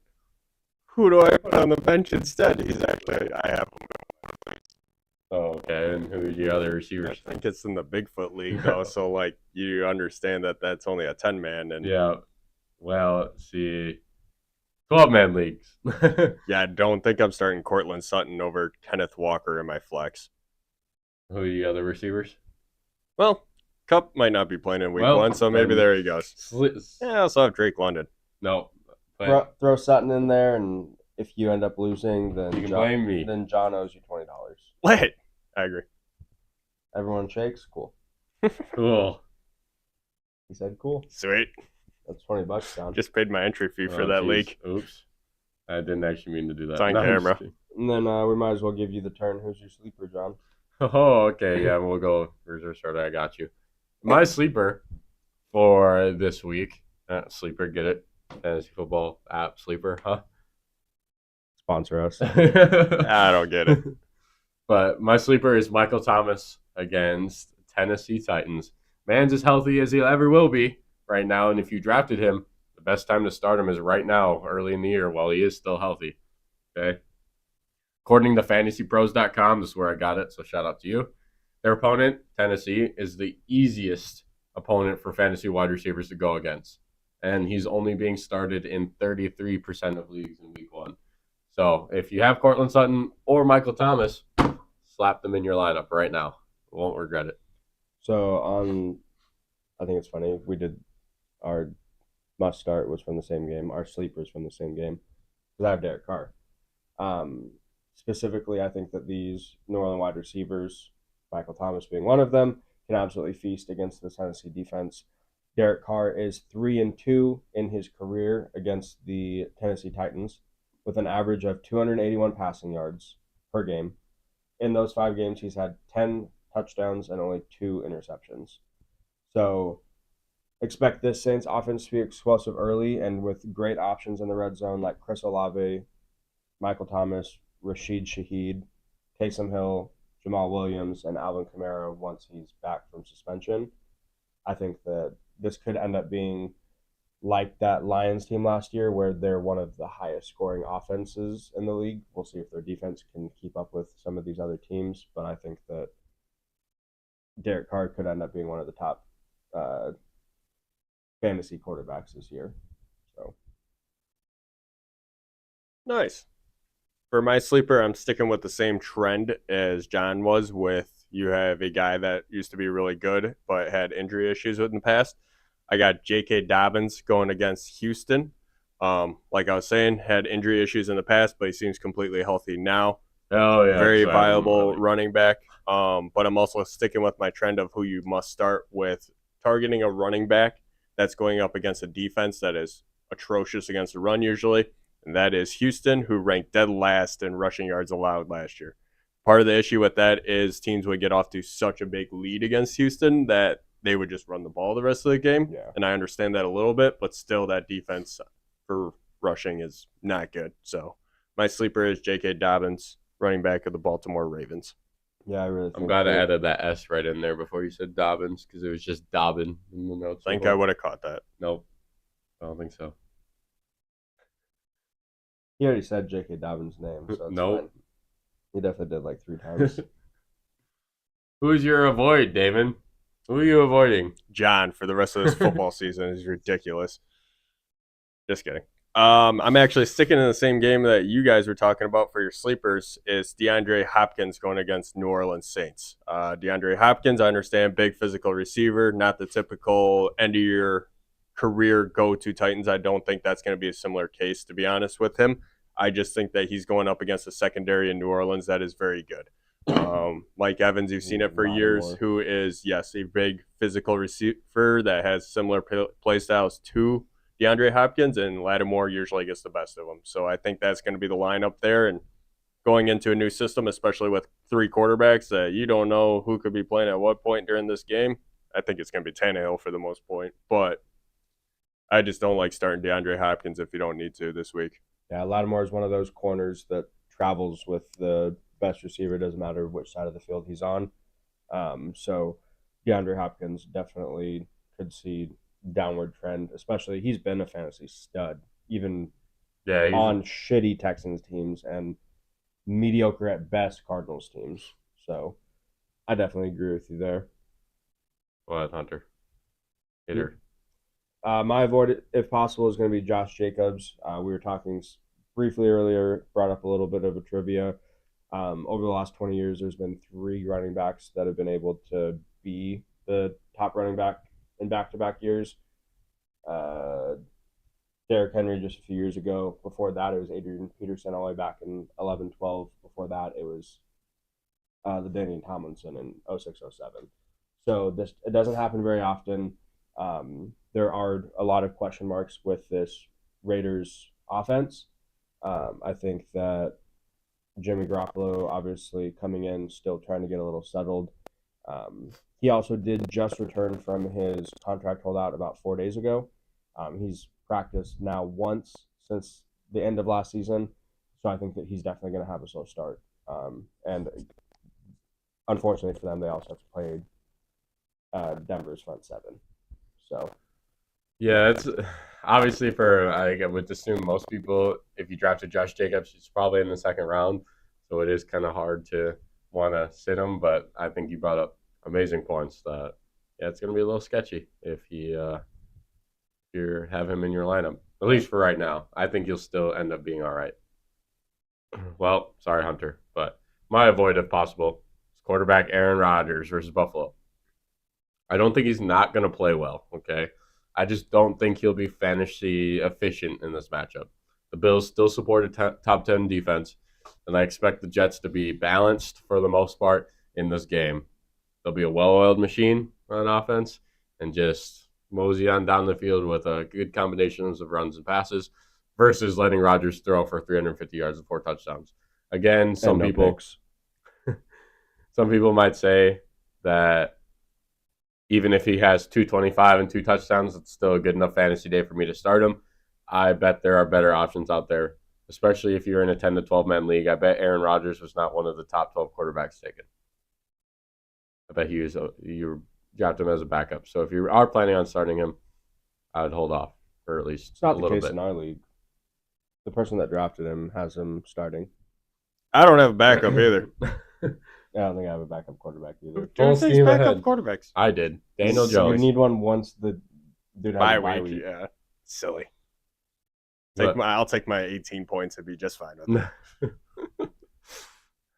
S3: who do I put on the bench instead? I have him.
S1: Oh, okay. And who are the other receivers?
S3: I think it's in the Bigfoot league though, so like you understand that that's only a 10-man and
S1: yeah. Well, let's see. 12-man leagues.
S3: yeah, I don't think I'm starting Courtland Sutton over Kenneth Walker in my flex.
S1: Who are the other receivers?
S3: Well, Kupp might not be playing in week 1, so maybe there he goes. Yeah, I also have Drake London.
S1: No.
S2: Throw Sutton in there, and if you end up losing, then
S1: you can blame me.
S2: Then John owes you $20.
S3: Lit. I agree.
S2: Everyone shakes? Cool.
S1: Cool.
S2: He said cool.
S3: Sweet.
S2: That's $20, John.
S3: Just paid my entry fee for that league.
S1: Oops. I didn't actually mean to do that.
S3: It's on camera.
S2: And then we might as well give you the turn. Who's your sleeper, John?
S1: Oh, okay. Yeah, we'll go reserve starter. I got you. my sleeper for this week, sleeper, get it? Fantasy football app sleeper, huh?
S2: Sponsor us.
S3: I don't get it.
S1: But my sleeper is Michael Thomas against Tennessee Titans. Man's as healthy as he ever will be right now, and if you drafted him, the best time to start him is right now, early in the year, while he is still healthy. Okay? According to fantasypros.com, this is where I got it, so shout out to you. Their opponent, Tennessee, is the easiest opponent for fantasy wide receivers to go against. And he's only being started in 33% of leagues in week 1. So if you have Cortland Sutton or Michael Thomas, slap them in your lineup right now. Won't regret it.
S2: So I think it's funny. We did our must start was from the same game. Our sleepers from the same game. Because I have Derek Carr. Specifically, I think that these New Orleans wide receivers, Michael Thomas being one of them, can absolutely feast against the Tennessee defense. Derek Carr is 3-2 in his career against the Tennessee Titans, with an average of 281 passing yards per game. In those 5 games, he's had 10 touchdowns and only 2 interceptions. So expect this Saints offense to be explosive early and with great options in the red zone like Chris Olave, Michael Thomas, Rashid Shaheed, Taysom Hill, Jamal Williams, and Alvin Kamara once he's back from suspension. I think that this could end up being like that Lions team last year where they're one of the highest scoring offenses in the league. We'll see if their defense can keep up with some of these other teams, but I think that Derek Carr could end up being one of the top fantasy quarterbacks this year. So
S3: Nice. For my sleeper, I'm sticking with the same trend as John was with you have a guy that used to be really good but had injury issues in the past. I got J.K. Dobbins going against Houston. Like I was saying, had injury issues in the past, but he seems completely healthy now.
S1: Oh, yeah.
S3: Very viable running back. But I'm also sticking with my trend of who you must start with targeting a running back that's going up against a defense that is atrocious against the run usually. And that is Houston, who ranked dead last in rushing yards allowed last year. Part of the issue with that is teams would get off to such a big lead against Houston that they would just run the ball the rest of the game.
S2: Yeah.
S3: And I understand that a little bit, but still that defense for rushing is not good. So my sleeper is J.K. Dobbins, running back of the Baltimore Ravens.
S2: Yeah, I really think
S1: I'm glad I added that S right in there before you said Dobbins because it was just Dobbin in the notes.
S3: I think I would have caught that.
S1: Nope. I don't think so.
S2: He already said J.K. Dobbins' name. So
S1: Nope.
S2: fine. He definitely did like 3 times.
S1: Who's your avoid, Damon? Who are you avoiding?
S3: John for the rest of this football season is ridiculous. Just kidding. I'm actually sticking in the same game that you guys were talking about for your sleepers is DeAndre Hopkins going against New Orleans Saints. DeAndre Hopkins, I understand, big physical receiver, not the typical end of your career go-to Titans. I don't think that's going to be a similar case, to be honest with him. I just think that he's going up against a secondary in New Orleans that is very good. Mike Evans, you've seen it for years, who is, yes, a big physical receiver that has similar play styles to DeAndre Hopkins, and Lattimore usually gets the best of them. So I think that's going to be the lineup there. And going into a new system, especially with 3 quarterbacks that you don't know who could be playing at what point during this game, I think it's going to be Tannehill for the most point. But I just don't like starting DeAndre Hopkins if you don't need to this week.
S2: Yeah, Lattimore is one of those corners that travels with the best receiver. Doesn't matter which side of the field he's on. So DeAndre Hopkins definitely could see downward trend, especially he's been a fantasy stud, even on shitty Texans teams and mediocre at best Cardinals teams. So I definitely agree with you there.
S1: What, Hunter? Hitter.
S2: My avoid, if possible, is going to be Josh Jacobs. We were talking briefly earlier, brought up a little bit of a trivia. Over the last 20 years, there's been 3 running backs that have been able to be the top running back in back-to-back years. Derrick Henry just a few years ago. Before that, it was Adrian Peterson all the way back in 11-12. Before that, it was the Daniel Tomlinson in 06-07. So it doesn't happen very often. There are a lot of question marks with this Raiders offense. I think that Jimmy Garoppolo, obviously coming in, still trying to get a little settled. He also did just return from his contract holdout about 4 days ago. He's practiced now once since the end of last season, so I think that he's definitely going to have a slow start. And unfortunately for them, they also have to play Denver's front seven. So
S1: yeah, it's obviously for I would assume most people, if you drafted Josh Jacobs, he's probably in the second round, so it is kind of hard to want to sit him. But I think you brought up amazing points that it's going to be a little sketchy if you have him in your lineup, at least for right now. I think you'll still end up being all right. Well, sorry, Hunter, but my avoid, if possible, is quarterback Aaron Rodgers versus Buffalo. I don't think he's not going to play well, okay? I just don't think he'll be fantasy efficient in this matchup. The Bills still support a top 10 defense, and I expect the Jets to be balanced for the most part in this game. They'll be a well-oiled machine on offense and just mosey on down the field with a good combinations of runs and passes versus letting Rodgers throw for 350 yards and 4 touchdowns. Again, some people might say that even if he has 225 and 2 touchdowns, it's still a good enough fantasy day for me to start him. I bet there are better options out there, especially if you're in a 10 to 12 man league. I bet Aaron Rodgers was not one of the top 12 quarterbacks taken. I bet you dropped him as a backup. So if you are planning on starting him, I would hold off for at least
S2: it's not
S1: a little
S2: the case
S1: bit.
S2: in our league. The person that drafted him has him starting.
S3: I don't have a backup either.
S2: I don't think I have a backup quarterback either.
S1: Full steam
S3: backup
S1: ahead.
S3: quarterbacks.
S1: I did. Daniel
S2: You
S1: Jones.
S2: need one once the dude has
S3: Bye
S2: a bye
S3: week.
S2: week.
S3: Yeah, silly.
S1: But-
S3: I'll take my 18 points and be just fine with it.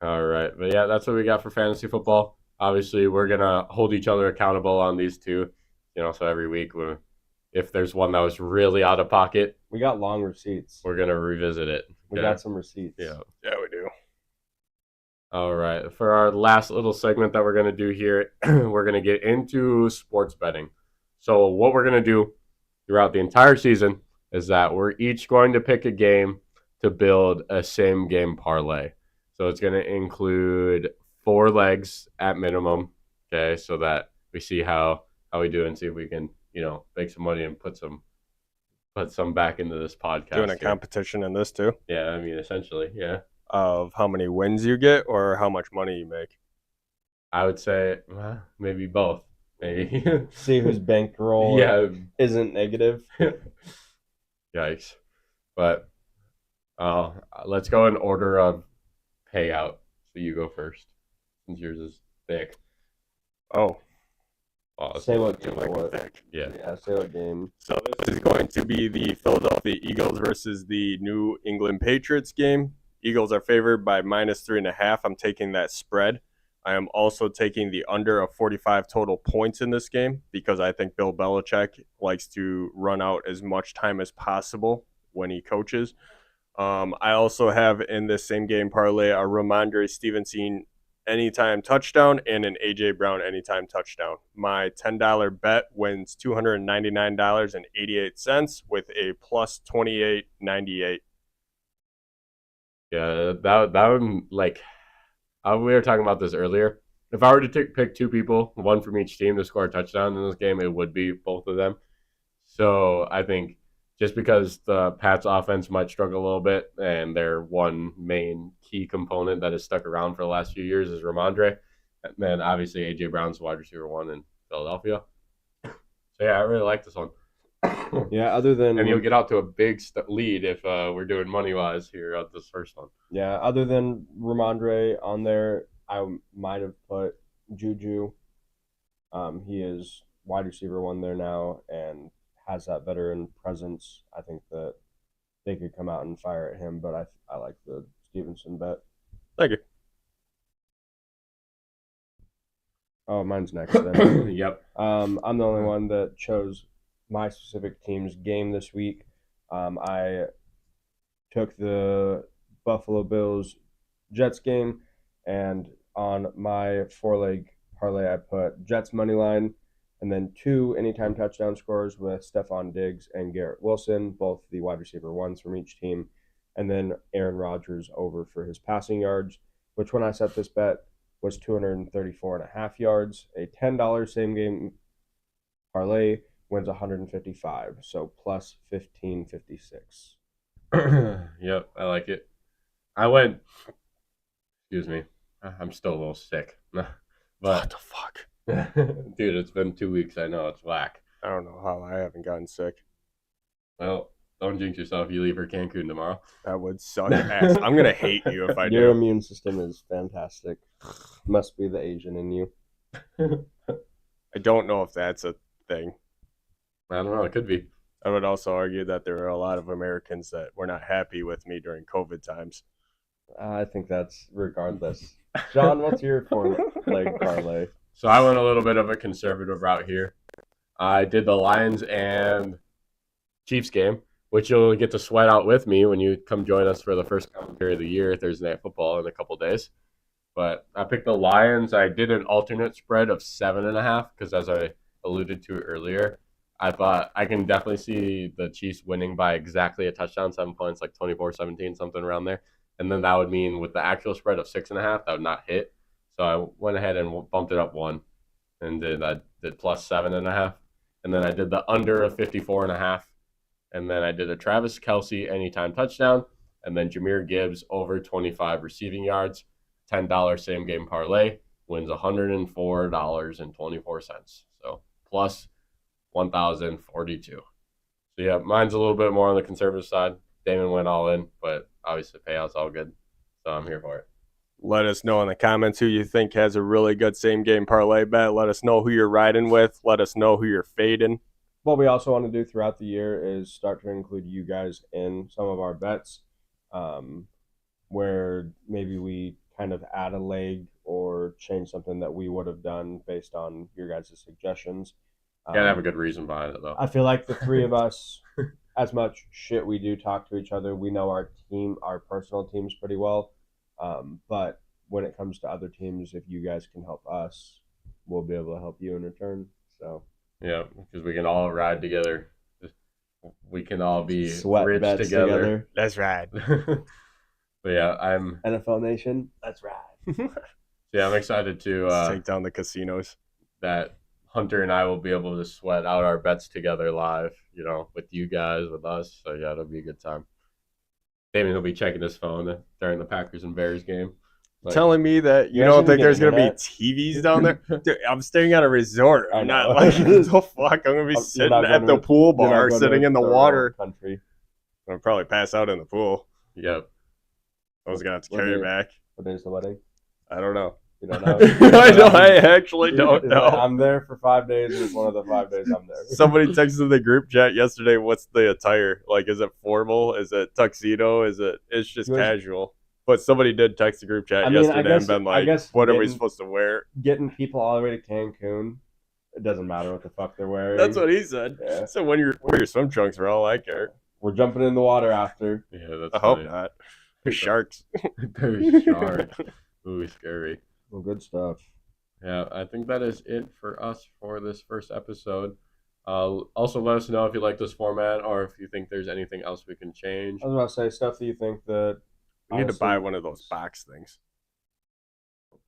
S1: All right. But yeah, that's what we got for fantasy football. Obviously, we're going to hold each other accountable on these two. So every week, if there's one that was really out of pocket,
S2: We got long receipts.
S1: we're going to revisit it.
S2: We
S1: Okay?
S2: got some receipts.
S1: Yeah.
S3: Yeah, we do.
S1: All right. For our last little segment that we're going to do here, we're going to get into sports betting. So what we're going to do throughout the entire season is that we're each going to pick a game to build a same game parlay. So it's going to include 4 legs at minimum, okay, so that we see how we do and see if we can, make some money and put some back into this podcast.
S3: Doing a
S1: here.
S3: competition in this too,
S1: Yeah, I mean, essentially, yeah.
S3: of how many wins you get or how much money you make.
S1: I would say maybe both. Maybe.
S2: See whose bankroll
S1: Yeah.
S2: isn't negative.
S1: Yikes. But let's go in order of payout. So you go first, since yours is thick.
S3: Oh,
S2: Say what
S3: you
S2: game
S3: like
S2: it was.
S3: thick.
S1: Yeah.
S2: Yeah, say what game.
S3: So this is going to be the Philadelphia Eagles versus the New England Patriots game. Eagles are favored by -3.5. I'm taking that spread. I am also taking the under of 45 total points in this game because I think Bill Belichick likes to run out as much time as possible when he coaches. I also have in this same game parlay a Ramondre Stevenson anytime touchdown and an A.J. Brown anytime touchdown. My $10 bet wins $299.88 with a plus 28.98.
S1: Yeah, that would, like, we were talking about this earlier. If I were to pick 2 people, one from each team to score a touchdown in this game, it would be both of them. So I think just because the Pats offense might struggle a little bit and their one main key component that has stuck around for the last few years is Ramondre, and then obviously A.J. Brown's wide receiver 1 in Philadelphia. So yeah, I really like this one.
S2: Yeah, other than
S1: And you'll get out to a big lead if we're doing money-wise here on this first one.
S2: Yeah, other than Ramondre on there, I might have put Juju. He is wide receiver 1 there now and has that veteran presence. I think that they could come out and fire at him, but I like the Stevenson bet.
S3: Thank you.
S2: Oh, mine's next then.
S1: Yep.
S2: I'm the only one that chose my specific team's game this week. I took the Buffalo Bills Jets game, and on my 4-leg parlay, I put Jets money line, and then 2 anytime touchdown scores with Stephon Diggs and Garrett Wilson, both the wide receiver 1s from each team, and then Aaron Rodgers over for his passing yards, which when I set this bet, was 234.5 yards. A $10 same game parlay wins 155, so plus 1556.
S1: Yep, I like it. I went. Excuse me. I'm still a little sick.
S3: What
S1: But,
S3: the fuck?
S1: dude, it's been 2 weeks. I know it's whack.
S3: I don't know how I haven't gotten sick.
S1: Well, don't jinx yourself. You leave for Cancun tomorrow.
S3: That would suck ass. I'm gonna hate you if I
S2: Your
S3: do.
S2: immune system is fantastic. Must be the Asian in you.
S3: I don't know if that's a thing.
S1: I don't know. It could be.
S3: I would also argue that there are a lot of Americans that were not happy with me during COVID times.
S2: I think that's regardless. John, what's your 4-leg parlay?
S1: So I went a little bit of a conservative route here. I did the Lions and Chiefs game, which you'll get to sweat out with me when you come join us for the first commentary of the year, Thursday Night Football, in a couple days. But I picked the Lions. I did an alternate spread of 7.5 because, as I alluded to earlier, I thought I can definitely see the Chiefs winning by exactly a touchdown, 7 points, like 24-17, something around there. And then that would mean with the actual spread of 6.5, that would not hit. So I went ahead and bumped it up one and did plus 7.5. And then I did the under of 54.5. And then I did a Travis Kelce anytime touchdown. And then Jahmyr Gibbs over 25 receiving yards. $10 same game parlay wins $104.24. So plus 1,042. So yeah, mine's a little bit more on the conservative side. Damon went all in, but obviously payout's all good. So I'm here for it.
S3: Let us know in the comments who you think has a really good same game parlay bet. Let us know who you're riding with. Let us know who you're fading.
S2: What we also want to do throughout the year is start to include you guys in some of our bets, where maybe we kind of add a leg or change something that we would have done based on your guys' suggestions.
S1: Gotta have a good reason behind it, though.
S2: I feel like the three of us, as much shit we do talk to each other, we know our team, our personal teams pretty well. But when it comes to other teams, if you guys can help us, we'll be able to help you in return. So
S1: yeah, because we can all ride together. We can all be
S2: sweat
S1: rich
S2: bets
S1: together.
S3: Let's ride.
S1: But yeah, I'm
S2: NFL Nation. Let's ride.
S1: I'm excited to
S3: Let's take down the casinos.
S1: that Hunter and I will be able to sweat out our bets together live, with you guys, with us. So yeah, it'll be a good time. Damien will be checking his phone during the Packers and Bears game. Like,
S3: Telling me that you
S2: guys
S3: don't
S2: didn't
S3: think
S2: get
S3: there's gonna be
S2: internet?
S3: TVs down there? Dude, I'm staying at a resort.
S2: I
S3: I'm
S2: know.
S3: not like the fuck. I'm gonna be
S2: You're
S3: sitting
S2: not
S3: at
S2: going
S3: the
S2: to-
S3: pool
S2: You're not
S3: bar,
S2: going
S3: sitting
S2: to
S3: in the
S2: third
S3: water.
S2: world country.
S3: I'll probably pass out in the pool.
S1: Yep.
S3: I was gonna have to
S2: What
S3: carry
S2: day-
S3: it back.
S2: What day is the wedding?
S3: I don't know.
S2: You don't know.
S3: I actually don't know.
S2: I'm there for 5 days, and it's one of the 5 days I'm there.
S3: Somebody texted the group chat yesterday. What's the attire? Like, is it formal? Is it tuxedo? It's just
S2: Yours-
S3: casual. But somebody did text the group chat
S2: I mean, I
S3: yesterday
S2: guess-
S3: and been
S2: I
S3: like,
S2: guess
S3: "What are we
S2: getting-
S3: supposed to wear?"
S2: Getting people all the way to Cancun, it doesn't matter what the fuck they're wearing.
S3: That's what he said.
S2: Yeah.
S3: So when you wear your swim trunks for all I care.
S2: We're jumping in the water after.
S1: Yeah, that's
S3: I hope
S1: funny.
S3: not. There's sharks.
S1: There's sharks. Ooh, scary.
S2: Well, good stuff.
S1: Yeah, I think that is it for us for this first episode. Also, let us know if you like this format or if you think there's anything else we can change.
S2: I was about to say stuff that you think that
S3: We need to
S2: honestly-
S3: buy one of those box things,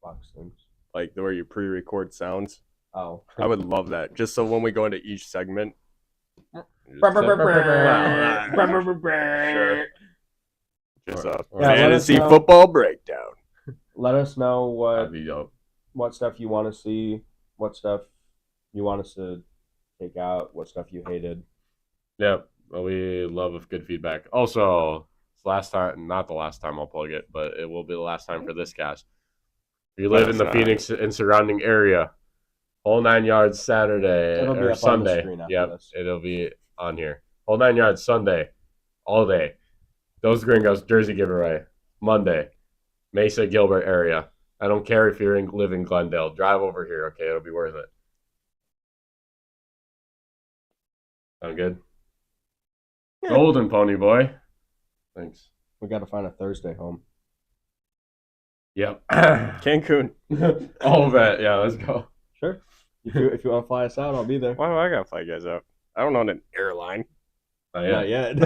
S2: box things.
S3: like where you pre-record sounds.
S2: Oh,
S3: I would love that, just so when we go into each segment. Sure. Just a
S2: Yeah, let us
S3: fantasy
S2: know.
S3: football breakdown.
S2: Let us know
S1: That'd be dope.
S2: what stuff you want to see, what stuff you want us to take out, what stuff you hated.
S1: Yeah, well, we love good feedback. Also, it's not the last time I'll plug it, but it will be the last time for this cast. If you live in the
S3: That's
S1: Phoenix and surrounding area, Whole 9 Yards Saturday
S2: It'll be
S1: or
S2: up on the
S1: Sunday.
S2: screen after
S1: Yep,
S2: this.
S1: it'll be on here. Whole 9 Yards Sunday, all day. Those Gringos jersey giveaway Monday, Mesa Gilbert area. I don't care if you live in Glendale. Drive over here, okay? It'll be worth it. Sound good? Golden Pony Boy. Thanks.
S2: We got to find a Thursday home.
S1: Yep.
S3: Cancun.
S1: All of that. Yeah, let's go.
S2: Sure. If you want to fly us out, I'll be there.
S3: Why do I gotta fly you guys out? I don't own an airline.
S2: Not yet.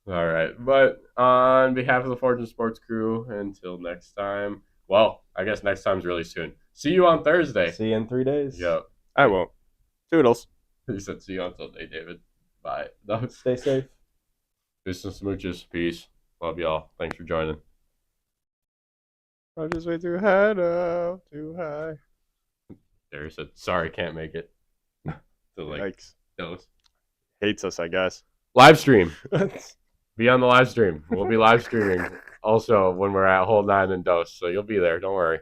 S1: All right. But on behalf of the Fortune Sports crew, until next time, Well, I guess next time's really soon. See you on Thursday.
S2: See you in 3 days.
S1: Yep.
S3: I won't. Toodles.
S1: He said see you on Sunday, David. Bye. No.
S2: Stay safe.
S1: Business smooches. Peace. Love y'all. Thanks for joining.
S3: I'm just way too high now. Too high.
S1: There he said, sorry, can't make it. So like
S3: Yikes.
S1: those.
S3: Hates us, I guess.
S1: Live stream. Be on the live stream. We'll be live streaming also when we're at Hole 9 and Dose. So you'll be there. Don't worry.